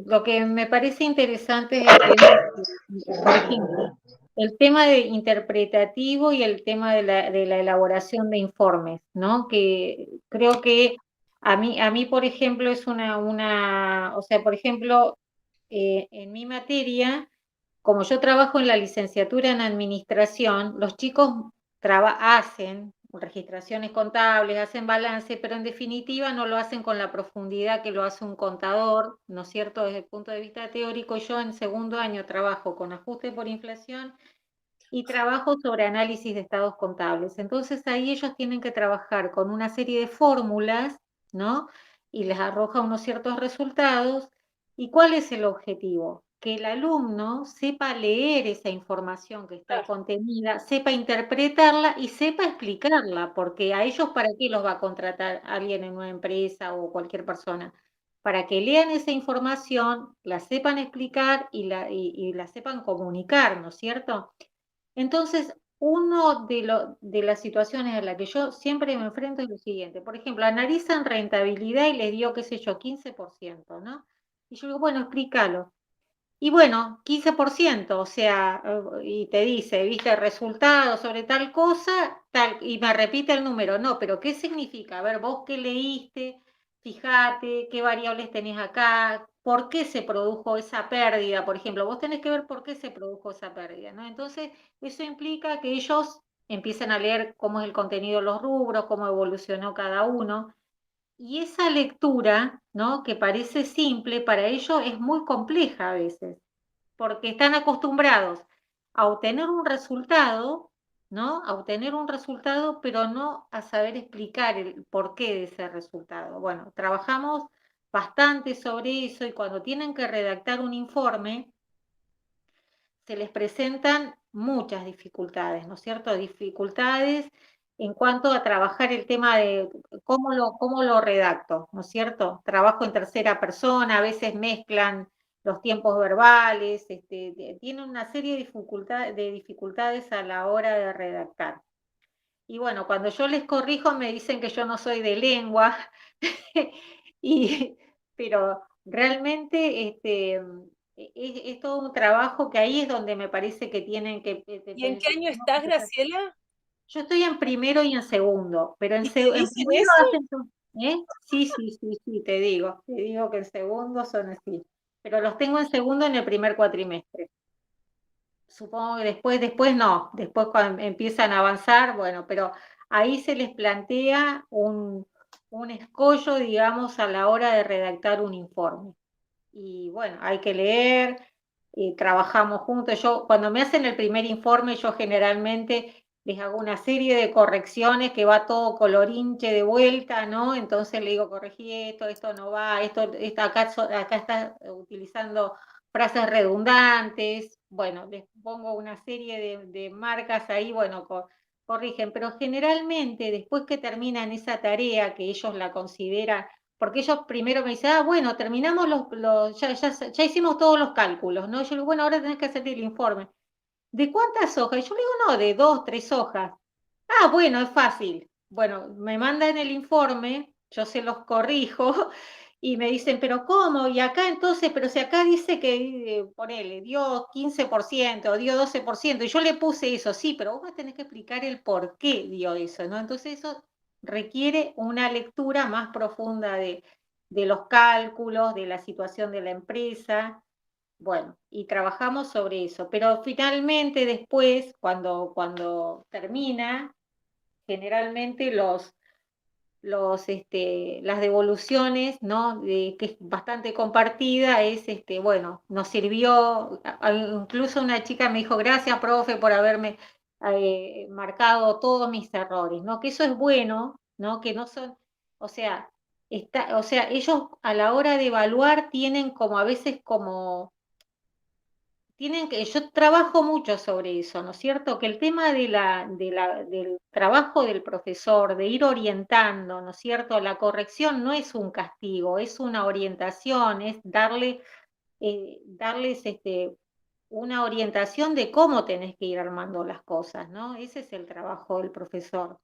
lo que me parece interesante es el tema, por ejemplo, el tema de interpretativo y el tema de la elaboración de informes, ¿no? Que creo que a mí, por ejemplo, es o sea, por ejemplo, en mi materia, como yo trabajo en la licenciatura en administración, los chicos hacen registraciones contables, hacen balance, pero en definitiva no lo hacen con la profundidad que lo hace un contador, ¿no es cierto?, desde el punto de vista teórico. Yo en segundo año trabajo con ajuste por inflación y trabajo sobre análisis de estados contables. Entonces ahí ellos tienen que trabajar con una serie de fórmulas, ¿no? Y les arroja unos ciertos resultados. ¿Y cuál es el objetivo? Que el alumno sepa leer esa información que está contenida, sepa interpretarla y sepa explicarla, porque a ellos, ¿para qué los va a contratar alguien en una empresa o cualquier persona? Para que lean esa información, la sepan explicar y la sepan comunicar, ¿no es cierto? Entonces, uno de las situaciones en las que yo siempre me enfrento es lo siguiente. Por ejemplo, analizan rentabilidad y les dio, qué sé yo, 15%, ¿no? Y yo digo, bueno, explícalo. Y bueno, 15%, o sea, y te dice, viste, resultado sobre tal cosa, tal, y me repite el número. No, pero ¿qué significa? A ver, vos qué leíste, fíjate qué variables tenés acá, por qué se produjo esa pérdida, por ejemplo, vos tenés que ver por qué se produjo esa pérdida, ¿no? Entonces, eso implica que ellos empiecen a leer cómo es el contenido de los rubros, cómo evolucionó cada uno. Y esa lectura, ¿no?, que parece simple, para ellos es muy compleja a veces, porque están acostumbrados a obtener un resultado, ¿no? A obtener un resultado, pero no a saber explicar el porqué de ese resultado. Bueno, trabajamos bastante sobre eso y cuando tienen que redactar un informe, se les presentan muchas dificultades, ¿no es cierto? Dificultades en cuanto a trabajar el tema de cómo lo redacto, ¿no es cierto? Trabajo en tercera persona, a veces mezclan los tiempos verbales, tienen una serie de dificultades a la hora de redactar. Y bueno, cuando yo les corrijo me dicen que yo no soy de lengua, pero realmente es todo un trabajo que ahí es donde me parece que tienen que ¿Y en qué año estás, Graciela? yo estoy en primero y en segundo, pero ¿Y te en dicen primero eso? hacen ¿eh? Sí, te digo que en segundo son así, pero los tengo en segundo en el primer cuatrimestre. Supongo que después no, después cuando empiezan a avanzar, bueno, pero ahí se les plantea un escollo, digamos, a la hora de redactar un informe. Y bueno, hay que leer, trabajamos juntos. Yo, cuando me hacen el primer informe, yo generalmente les hago una serie de correcciones que va todo colorinche de vuelta, ¿no? Entonces le digo, corregí esto no va, acá está utilizando frases redundantes. Bueno, les pongo una serie de marcas ahí, bueno, corrigen, pero generalmente después que terminan esa tarea, que ellos la consideran porque ellos primero me dicen, bueno, terminamos ya hicimos todos los cálculos, ¿no? Yo le digo, bueno, ahora tenés que hacer el informe. ¿De cuántas hojas? Y yo le digo, no, de 2, 3 hojas. Ah, bueno, es fácil. Bueno, me mandan el informe, yo se los corrijo y me dicen, pero ¿cómo? Y acá entonces, pero si acá dice que, ponele, dio 15%, dio 12%, y yo le puse eso, sí, pero vos me tenés que explicar el por qué dio eso, ¿no? Entonces eso requiere una lectura más profunda de los cálculos, de la situación de la empresa. Bueno, y trabajamos sobre eso, pero finalmente después, cuando termina, generalmente las devoluciones, ¿no? Que es bastante compartida, es, bueno, nos sirvió, incluso una chica me dijo, gracias, profe, por haberme marcado todos mis errores, ¿no? Que eso es bueno, ¿no? Que no son, o sea, ellos a la hora de evaluar tienen como a veces como yo trabajo mucho sobre eso, ¿no es cierto? Que el tema del trabajo del profesor, de ir orientando, ¿no es cierto? La corrección no es un castigo, es una orientación, es darles una orientación de cómo tenés que ir armando las cosas, ¿no? Ese es el trabajo del profesor.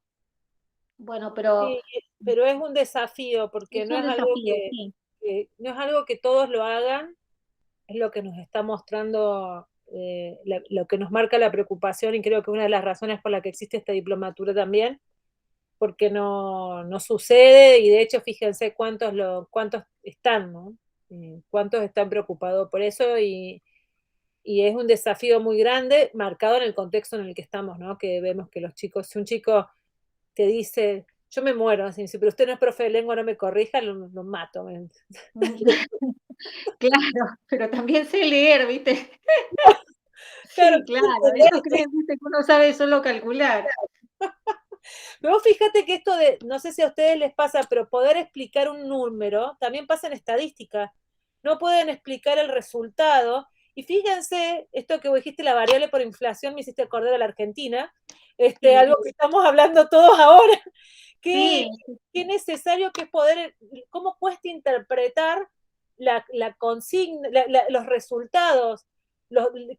Bueno, pero Sí, pero es un desafío porque es un desafío, sí. no es algo que todos lo hagan, es lo que nos está mostrando, lo que nos marca la preocupación y creo que una de las razones por la que existe esta diplomatura también, porque no sucede y de hecho fíjense cuántos están, ¿no? Cuántos están preocupados por eso y es un desafío muy grande marcado en el contexto en el que estamos, ¿no? Que vemos que los chicos, si un chico te dice, yo me muero, así, pero usted no es profe de lengua, no me corrija, lo mato. Claro, pero también sé leer, ¿viste? Claro, Sí, claro, ellos creen, ¿viste? Que uno sabe solo calcular. pero fíjate que esto de, no sé si a ustedes les pasa, pero poder explicar un número también pasa en estadística. No pueden explicar el resultado. Y fíjense, esto que vos dijiste, la variable por inflación, me hiciste acordar a la Argentina, Sí, algo que estamos hablando todos ahora. Qué, sí, qué necesario que es poder, cómo cuesta interpretar la consigna, los resultados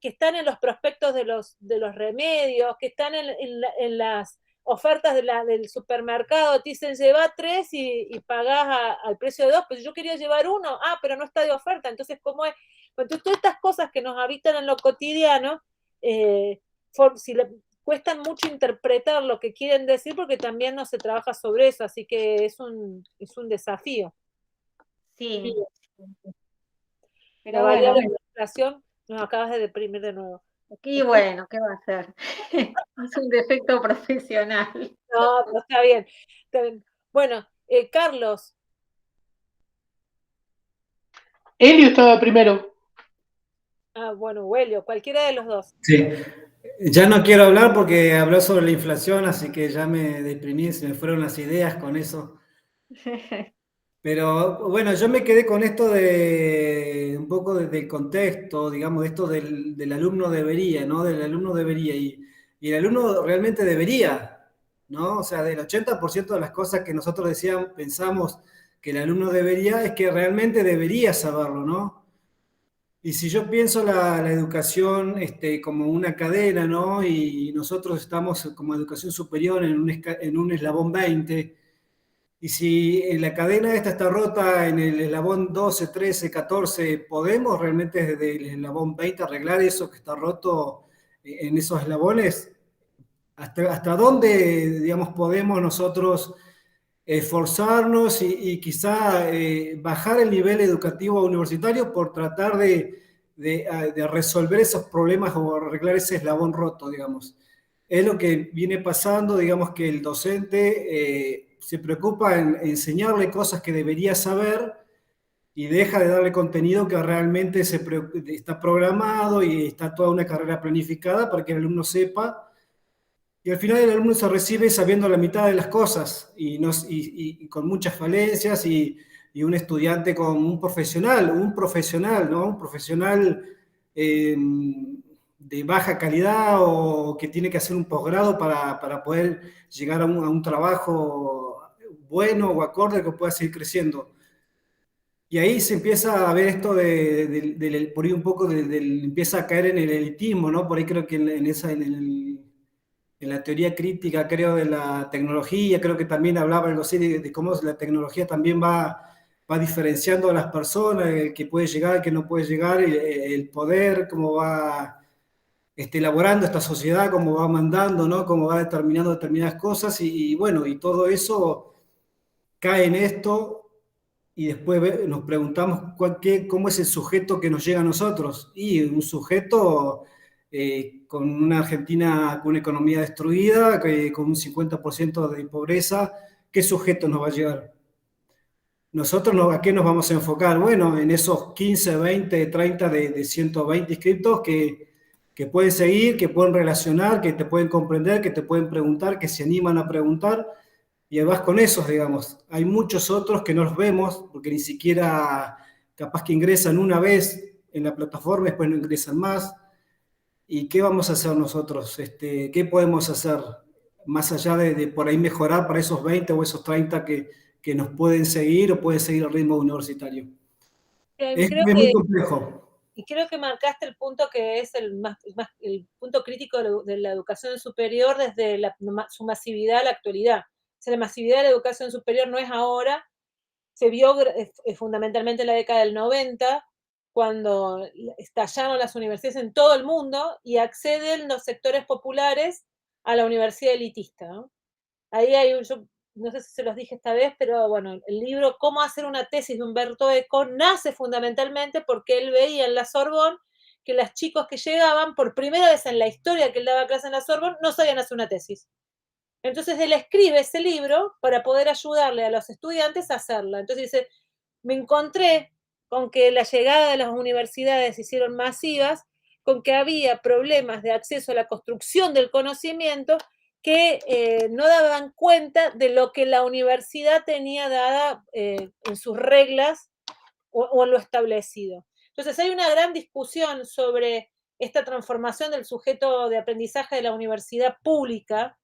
que están en los prospectos de los remedios, que están en las ofertas del supermercado, te dicen lleva 3 y pagás al precio de 2, pero yo quería llevar 1, pero no está de oferta, entonces ¿cómo es? Entonces todas estas cosas que nos habitan en lo cotidiano, si cuestan mucho interpretar lo que quieren decir porque también no se trabaja sobre eso, así que es un desafío. sí. La Pero bueno, variable de la inflación nos acabas de deprimir de nuevo. y bueno, ¿qué va a hacer? Es un defecto profesional. No, pero está bien. Está bien. Bueno, Carlos. Helio estaba primero. Bueno, Huelio, cualquiera de los dos. Sí, ya no quiero hablar porque habló sobre la inflación, así que ya me deprimí, se me fueron las ideas con eso. Pero bueno, yo me quedé con esto de un poco del contexto, digamos, de esto del alumno debería, ¿no? Del alumno debería. Y el alumno realmente debería, ¿no? O sea, del 80% de las cosas que nosotros pensamos que el alumno debería, es que realmente debería saberlo, ¿no? Y si yo pienso la educación como una cadena, ¿no? Y nosotros estamos como educación superior en un eslabón 20, y si la cadena esta está rota en el eslabón 12, 13, 14, ¿podemos realmente desde el eslabón 20 arreglar eso que está roto en esos eslabones? ¿Hasta dónde, digamos, podemos nosotros esforzarnos y quizá bajar el nivel educativo universitario por tratar de resolver esos problemas o arreglar ese eslabón roto, digamos? Es lo que viene pasando, digamos que el docente se preocupa en enseñarle cosas que debería saber y deja de darle contenido que realmente está programado y está toda una carrera planificada para que el alumno sepa. Y al final el alumno se recibe sabiendo la mitad de las cosas y con muchas falencias y un estudiante como un profesional, ¿no? Un profesional eh, de baja calidad o que tiene que hacer un posgrado para poder llegar a un trabajo bueno o acorde que pueda seguir creciendo. Y ahí se empieza a ver esto por ahí un poco empieza a caer en el elitismo, ¿no? Por ahí creo que en la teoría crítica, creo, de la tecnología, creo que también hablaba algo así de cómo la tecnología también va diferenciando a las personas, el que puede llegar, el que no puede llegar, el poder, cómo va elaborando esta sociedad, cómo va mandando, ¿no? Cómo va determinando determinadas cosas y bueno, y todo eso cae en esto y después nos preguntamos cómo es el sujeto que nos llega a nosotros. Y un sujeto con una Argentina con una economía destruida, con un 50% de pobreza, ¿qué sujeto nos va a llegar? Nosotros ¿a qué nos vamos a enfocar? Bueno, en esos 15, 20, 30 de 120 inscriptos que pueden seguir, que pueden relacionar, que te pueden comprender, que te pueden preguntar, que se animan a preguntar, y vas con esos, digamos. Hay muchos otros que no los vemos, porque ni siquiera capaz que ingresan una vez en la plataforma, después no ingresan más. ¿Y qué vamos a hacer nosotros? ¿Qué podemos hacer más allá de por ahí mejorar para esos 20 o esos 30 que nos pueden seguir o pueden seguir el ritmo universitario? Es muy complejo. Y creo que marcaste el punto que es el punto crítico de la educación superior desde su masividad a la actualidad. O sea, la masividad de la educación superior no es ahora, se vio fundamentalmente en la década del 90, cuando estallaron las universidades en todo el mundo y acceden los sectores populares a la universidad elitista, ¿no? Ahí yo no sé si se los dije esta vez, pero bueno, el libro Cómo hacer una tesis de Humberto Eco nace fundamentalmente porque él veía en la Sorbonne que los chicos que llegaban, por primera vez en la historia que él daba clase en la Sorbonne, no sabían hacer una tesis. Entonces él escribe ese libro para poder ayudarle a los estudiantes a hacerla. Entonces dice, me encontré con que la llegada de las universidades se hicieron masivas, con que había problemas de acceso a la construcción del conocimiento que no daban cuenta de lo que la universidad tenía dada en sus reglas o en lo establecido. Entonces hay una gran discusión sobre esta transformación del sujeto de aprendizaje de la universidad pública,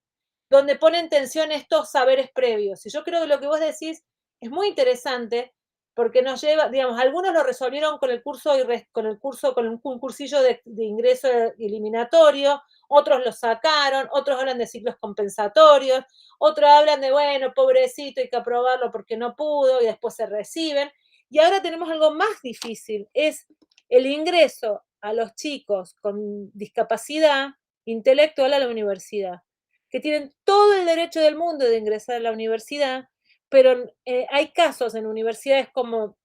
donde pone en tensión estos saberes previos. Y yo creo que lo que vos decís es muy interesante porque nos lleva, digamos, algunos lo resolvieron con un cursillo de ingreso eliminatorio, otros lo sacaron, otros hablan de ciclos compensatorios, otros hablan de, bueno, pobrecito, hay que aprobarlo porque no pudo y después se reciben. Y ahora tenemos algo más difícil, es el ingreso a los chicos con discapacidad intelectual a la universidad, que tienen todo el derecho del mundo de ingresar a la universidad, pero hay casos en universidades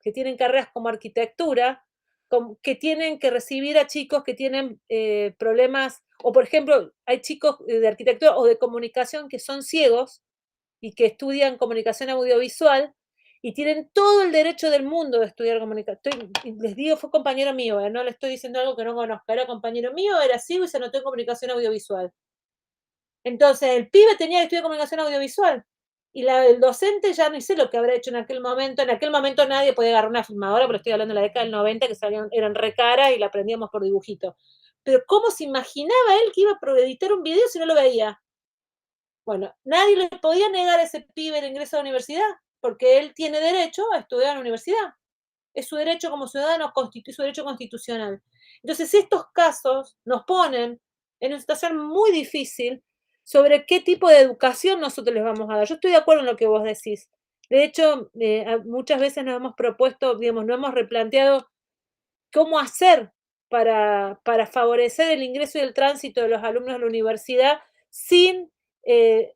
que tienen carreras como arquitectura, que tienen que recibir a chicos que tienen problemas, o por ejemplo, hay chicos de arquitectura o de comunicación que son ciegos y que estudian comunicación audiovisual y tienen todo el derecho del mundo de estudiar comunicación. Les digo, fue compañero mío, no le estoy diciendo algo que no conozca, era compañero mío, era ciego y se anotó en comunicación audiovisual. Entonces, el pibe tenía que estudiar comunicación audiovisual. Y el docente ya no sé lo que habrá hecho en aquel momento. En aquel momento nadie podía agarrar una filmadora, pero estoy hablando de la década del 90, que eran re caras y la aprendíamos por dibujito. Pero ¿cómo se imaginaba él que iba a editar un video si no lo veía? Bueno, nadie le podía negar a ese pibe el ingreso a la universidad, porque él tiene derecho a estudiar en la universidad. Es su derecho como ciudadano, su derecho constitucional. Entonces, estos casos nos ponen en una situación muy difícil sobre qué tipo de educación nosotros les vamos a dar. Yo estoy de acuerdo en lo que vos decís. De hecho, muchas veces nos hemos propuesto, digamos, nos hemos replanteado cómo hacer para favorecer el ingreso y el tránsito de los alumnos a la universidad sin, que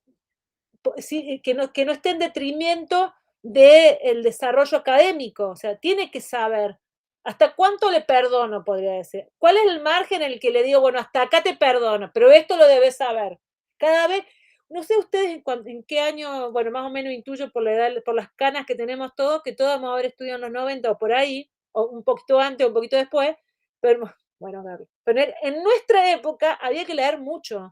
no esté en detrimento del desarrollo académico. O sea, tiene que saber hasta cuánto le perdono, podría decir. ¿Cuál es el margen en el que le digo, bueno, hasta acá te perdono, pero esto lo debes saber? Cada vez, no sé ustedes en qué año, bueno, más o menos intuyo por la edad, por las canas que tenemos todos, que todos vamos a haber estudiado en los 90 o por ahí, o un poquito antes o un poquito después, pero bueno, pero en nuestra época había que leer mucho.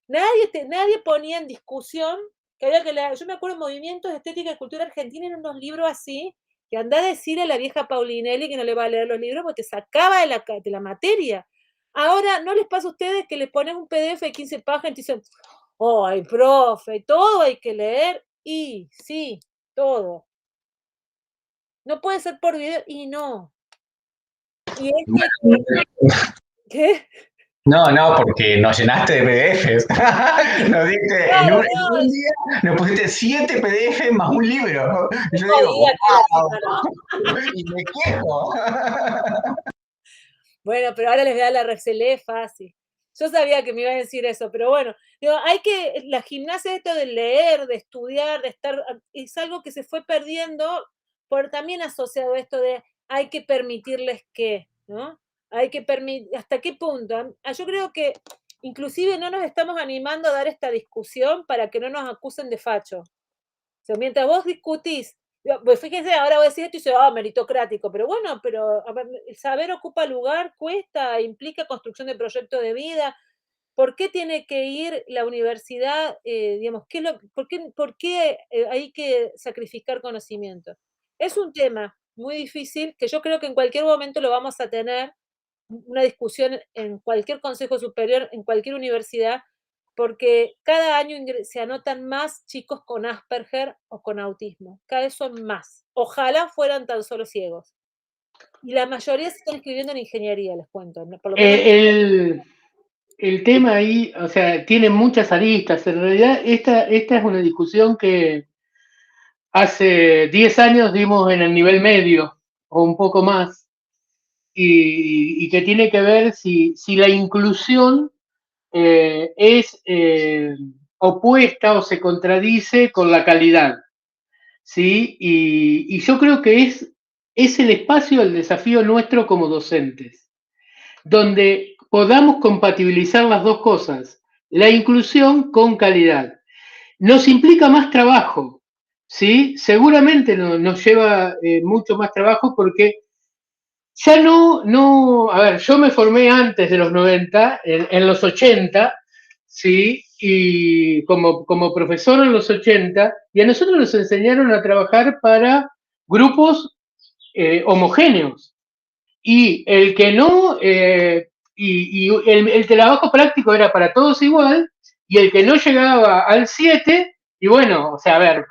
Nadie ponía en discusión que había que leer. Yo me acuerdo de Movimientos de Estética y Cultura Argentina, en unos libros así, que andá a decirle a la vieja Paulinelli que no le va a leer los libros porque te sacaba de la materia. Ahora, ¿no les pasa a ustedes que les ponen un PDF de 15 páginas y te dicen, ¡ay, profe! Todo hay que leer. Y sí, todo. No puede ser por video y no. Y ¿qué? No, porque nos llenaste de PDFs. Nos diste, Claro, en un día nos pusiste 7 PDFs más un libro. Y yo no digo, diga que wow, y me quejo. Bueno, pero ahora les voy a dar la recelé fácil. Yo sabía que me ibas a decir eso, pero bueno, digo, la gimnasia esto de leer, de estudiar, de estar, es algo que se fue perdiendo, por también asociado a esto de hay que permitirles que, ¿no? Hay que permitir, ¿hasta qué punto? Yo creo que inclusive no nos estamos animando a dar esta discusión para que no nos acusen de facho. O sea, mientras vos discutís, pues fíjense, ahora voy a decir esto y dice, meritocrático, pero bueno, pero el saber ocupa lugar, cuesta, implica construcción de proyectos de vida. ¿Por qué tiene que ir la universidad, digamos, por qué hay que sacrificar conocimiento? Es un tema muy difícil que yo creo que en cualquier momento lo vamos a tener, una discusión en cualquier consejo superior, en cualquier universidad, porque cada año se anotan más chicos con Asperger o con autismo. Cada vez son más. Ojalá fueran tan solo ciegos. Y la mayoría se están inscribiendo en ingeniería, les cuento. Por lo menos el tema ahí, o sea, tiene muchas aristas. En realidad, esta es una discusión que hace 10 años dimos en el nivel medio, o un poco más, y que tiene que ver si la inclusión es opuesta o se contradice con la calidad, ¿sí? Y yo creo que es el espacio, el desafío nuestro como docentes, donde podamos compatibilizar las dos cosas, la inclusión con calidad. Nos implica más trabajo, ¿sí? Seguramente nos lleva mucho más trabajo porque ya a ver, yo me formé antes de los 90, en los 80, ¿sí? Y como profesor en los 80, y a nosotros nos enseñaron a trabajar para grupos homogéneos. Y el que no, y el trabajo práctico era para todos igual, y el que no llegaba al 7, y bueno, o sea, a ver,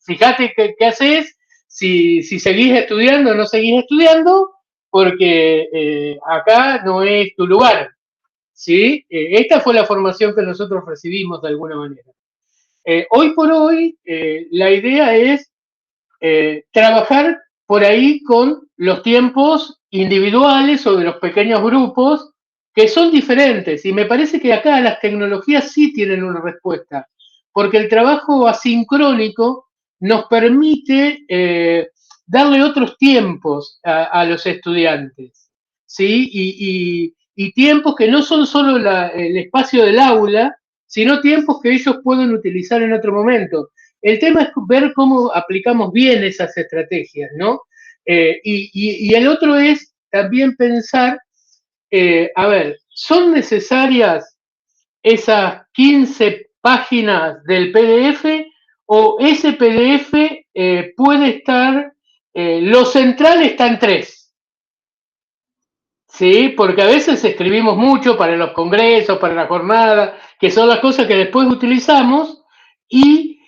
fíjate qué haces, si seguís estudiando o no seguís estudiando, porque acá no es tu lugar, ¿sí? Esta fue la formación que nosotros recibimos de alguna manera. Hoy por hoy, la idea es trabajar por ahí con los tiempos individuales o de los pequeños grupos que son diferentes. Y me parece que acá las tecnologías sí tienen una respuesta, porque el trabajo asincrónico nos permite darle otros tiempos a los estudiantes, ¿sí? Y tiempos que no son solo el espacio del aula, sino tiempos que ellos pueden utilizar en otro momento. El tema es ver cómo aplicamos bien esas estrategias, ¿no? Y el otro es también pensar, a ver, ¿son necesarias esas 15 páginas del PDF o ese PDF puede estar, lo central está en 3? ¿Sí? Porque a veces escribimos mucho para los congresos, para la jornada, que son las cosas que después utilizamos, y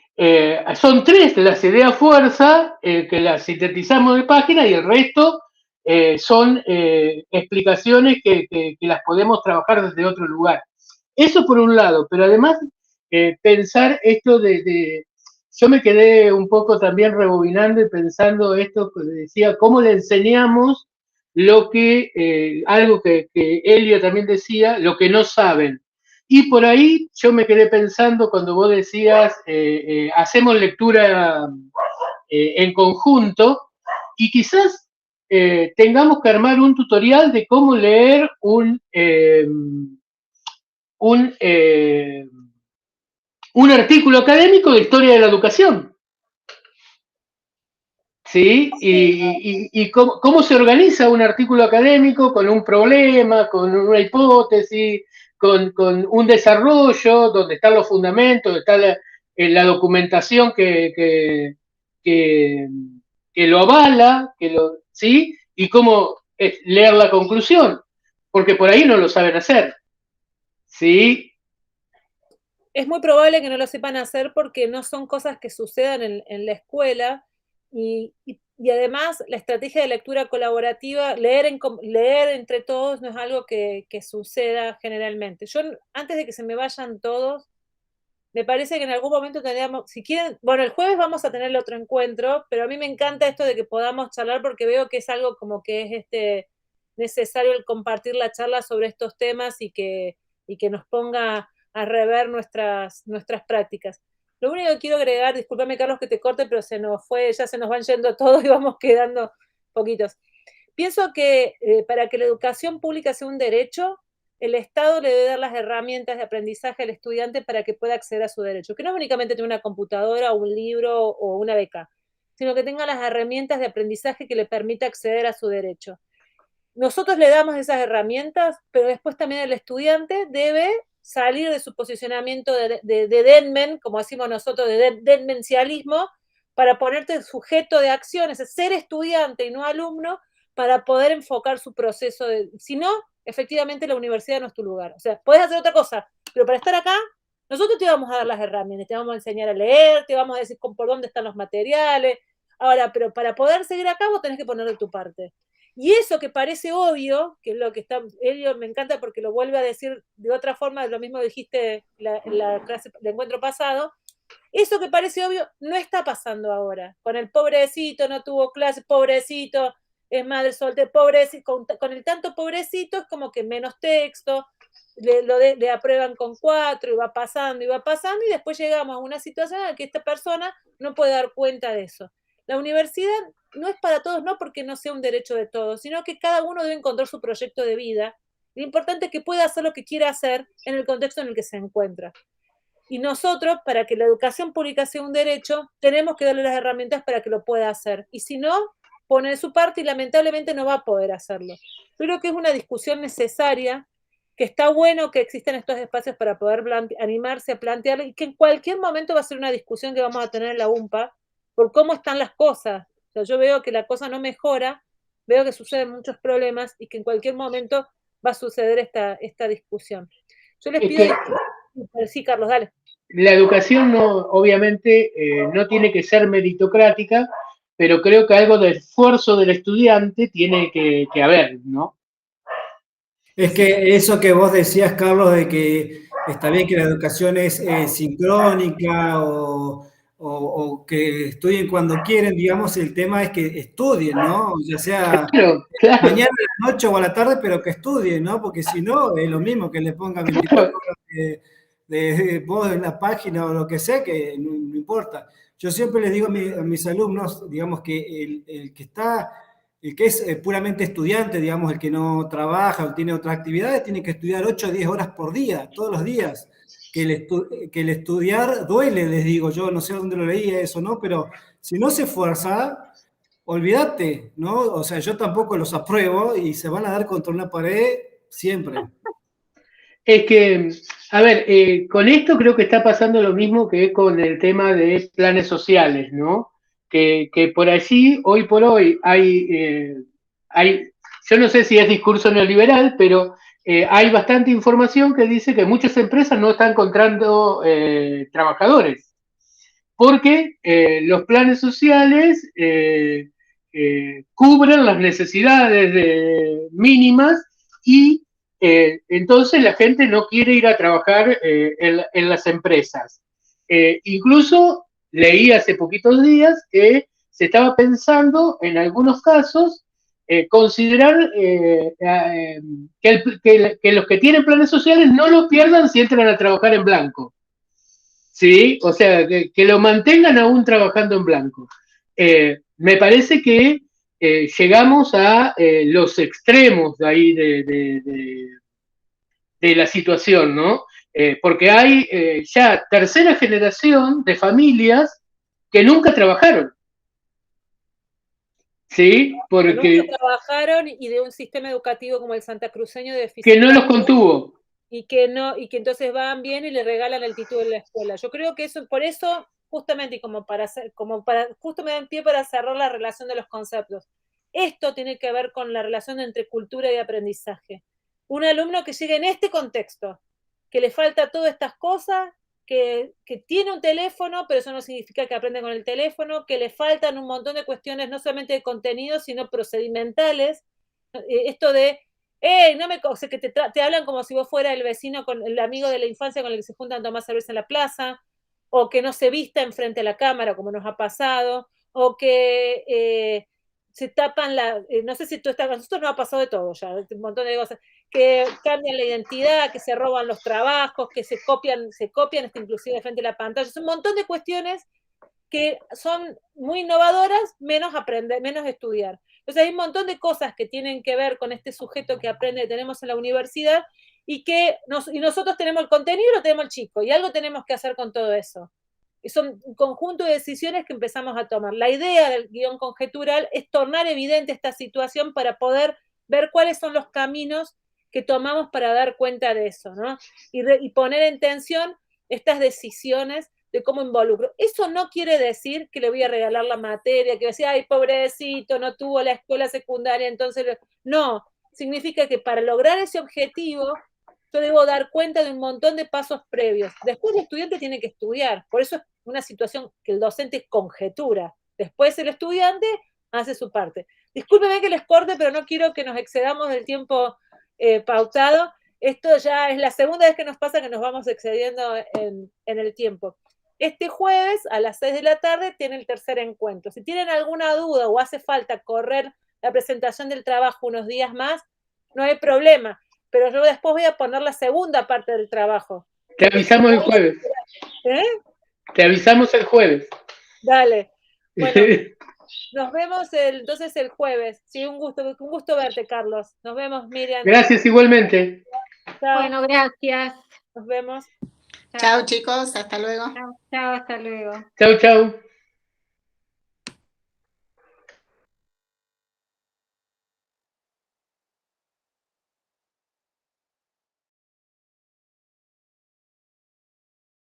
son 3 las ideas fuerza, que las sintetizamos de página, y el resto son explicaciones que las podemos trabajar desde otro lugar. Eso por un lado, pero además pensar esto yo me quedé un poco también rebobinando y pensando esto que decía, cómo le enseñamos lo que, algo que Elio también decía, lo que no saben. Y por ahí yo me quedé pensando cuando vos decías, hacemos lectura en conjunto, y quizás tengamos que armar un tutorial de cómo leer un artículo académico de historia de la educación. ¿Sí? Y cómo se organiza un artículo académico con un problema, con una hipótesis, con un desarrollo, donde están los fundamentos, donde está la documentación que lo avala, ¿sí? Y cómo leer la conclusión, porque por ahí no lo saben hacer. ¿Sí? Es muy probable que no lo sepan hacer porque no son cosas que sucedan en la escuela, y además la estrategia de lectura colaborativa, leer entre todos, no es algo que suceda generalmente. Yo, antes de que se me vayan todos, me parece que en algún momento tendríamos, si quieren, bueno, el jueves vamos a tener el otro encuentro, pero a mí me encanta esto de que podamos charlar, porque veo que es algo como que es necesario el compartir la charla sobre estos temas, y que nos ponga a rever nuestras prácticas. Lo único que quiero agregar, discúlpame Carlos que te corte, pero ya se nos van yendo todos y vamos quedando poquitos. Pienso que para que la educación pública sea un derecho, el Estado le debe dar las herramientas de aprendizaje al estudiante para que pueda acceder a su derecho, que no es únicamente tener una computadora, un libro o una beca, sino que tenga las herramientas de aprendizaje que le permita acceder a su derecho. Nosotros le damos esas herramientas, pero después también el estudiante debe salir de su posicionamiento de deadman, como decimos nosotros, de deadmencialismo, para ponerte sujeto de acción, es ser estudiante y no alumno, para poder enfocar su proceso. Si no, efectivamente la universidad no es tu lugar. O sea, puedes hacer otra cosa, pero para estar acá, nosotros te vamos a dar las herramientas, te vamos a enseñar a leer, te vamos a decir por dónde están los materiales. Ahora, pero para poder seguir acá, vos tenés que poner de tu parte. Y eso que parece obvio, que es lo que está, Elio me encanta porque lo vuelve a decir de otra forma, lo mismo dijiste en la clase de encuentro pasado, eso que parece obvio no está pasando ahora. Con el pobrecito, no tuvo clase, pobrecito, es madre soltera, pobrecito, con el tanto pobrecito es como que menos texto, le aprueban con 4 y va pasando, y después llegamos a una situación en la que esta persona no puede dar cuenta de eso. La universidad no es para todos, no porque no sea un derecho de todos, sino que cada uno debe encontrar su proyecto de vida. Lo importante es que pueda hacer lo que quiera hacer en el contexto en el que se encuentra. Y nosotros, para que la educación pública sea un derecho, tenemos que darle las herramientas para que lo pueda hacer. Y si no, pone de su parte y lamentablemente no va a poder hacerlo. Yo creo que es una discusión necesaria, que está bueno que existan estos espacios para poder animarse a plantearlo, y que en cualquier momento va a ser una discusión que vamos a tener en la UMPA, por cómo están las cosas. O sea, yo veo que la cosa no mejora, veo que suceden muchos problemas, y que en cualquier momento va a suceder esta discusión. Yo les pido... Sí, Carlos, dale. La educación obviamente no tiene que ser meritocrática, pero creo que algo de esfuerzo del estudiante tiene que haber, ¿no? Es que eso que vos decías, Carlos, de que está bien que la educación es sincrónica o que estudien cuando quieren, digamos, el tema es que estudien, ¿no? Ya sea claro. mañana, a la noche o a la tarde, pero que estudien, ¿no? Porque si no, es lo mismo que le pongan 24 horas de voz en la página o lo que sea, que no importa. Yo siempre les digo a mis alumnos, digamos, que el que es puramente estudiante, digamos, el que no trabaja o tiene otras actividades, tiene que estudiar 8 o 10 horas por día, todos los días. Que el estudiar duele, les digo, yo no sé dónde lo leía eso, ¿no? Pero si no se esfuerza, olvídate, ¿no? O sea, yo tampoco los apruebo y se van a dar contra una pared siempre. Es que, a ver, con esto creo que está pasando lo mismo que con el tema de planes sociales, ¿no? Que por allí, hoy por hoy, hay, yo no sé si es discurso neoliberal, pero hay bastante información que dice que muchas empresas no están encontrando trabajadores, porque los planes sociales cubren las necesidades mínimas y entonces la gente no quiere ir a trabajar en las empresas. Incluso leí hace poquitos días que se estaba pensando en algunos casos considerar que los que tienen planes sociales no los pierdan si entran a trabajar en blanco. ¿Sí? O sea, que lo mantengan aún trabajando en blanco. Me parece que llegamos a los extremos de ahí de la situación, ¿no? Porque hay ya tercera generación de familias que nunca trabajaron. ¿Sí? Porque nunca trabajaron y de un sistema educativo como el santacruceño de que no los contuvo. Y que entonces van bien y le regalan el título de la escuela. Yo creo que eso, por eso, justamente, y justo me da pie para cerrar la relación de los conceptos. Esto tiene que ver con la relación entre cultura y aprendizaje. Un alumno que llegue en este contexto, que le falta todas estas cosas, que tiene un teléfono, pero eso no significa que aprende con el teléfono, que le faltan un montón de cuestiones, no solamente de contenido, sino procedimentales. Esto de, no me o sea, que te hablan como si vos fuera el vecino, con el amigo de la infancia con el que se juntan a tomar cerveza en la plaza, o que no se vista enfrente a la cámara, como nos ha pasado, o que se tapan no sé si tú estás, a nosotros nos ha pasado de todo ya, un montón de cosas, que cambian la identidad, que se roban los trabajos, que se copian inclusive frente a la pantalla, es un montón de cuestiones que son muy innovadoras, menos aprender, menos estudiar. Entonces hay un montón de cosas que tienen que ver con este sujeto que aprende, que tenemos en la universidad, y nosotros tenemos el contenido y lo tenemos el chico, y algo tenemos que hacer con todo eso. Y son un conjunto de decisiones que empezamos a tomar. La idea del guión conjetural es tornar evidente esta situación para poder ver cuáles son los caminos que tomamos para dar cuenta de eso, ¿no? Y poner en tensión estas decisiones de cómo involucro. Eso no quiere decir que le voy a regalar la materia, que decía, ay, pobrecito, no tuvo la escuela secundaria, entonces, no. Significa que para lograr ese objetivo, yo debo dar cuenta de un montón de pasos previos. Después el estudiante tiene que estudiar, por eso es una situación que el docente conjetura. Después el estudiante hace su parte. Discúlpeme que les corte, pero no quiero que nos excedamos del tiempo pautado. Esto ya es la segunda vez que nos pasa que nos vamos excediendo en el tiempo. Este jueves a las 6 de la tarde tiene el tercer encuentro. Si tienen alguna duda o hace falta correr la presentación del trabajo unos días más, no hay problema. Pero yo después voy a poner la segunda parte del trabajo. Te avisamos el jueves. Te avisamos el jueves. Dale. Bueno, nos vemos entonces el jueves. Sí, un gusto verte, Carlos. Nos vemos, Miriam. Gracias igualmente. Chao. Bueno, gracias. Nos vemos. Chao, chicos, hasta luego. Chao, hasta luego. Chao, chao.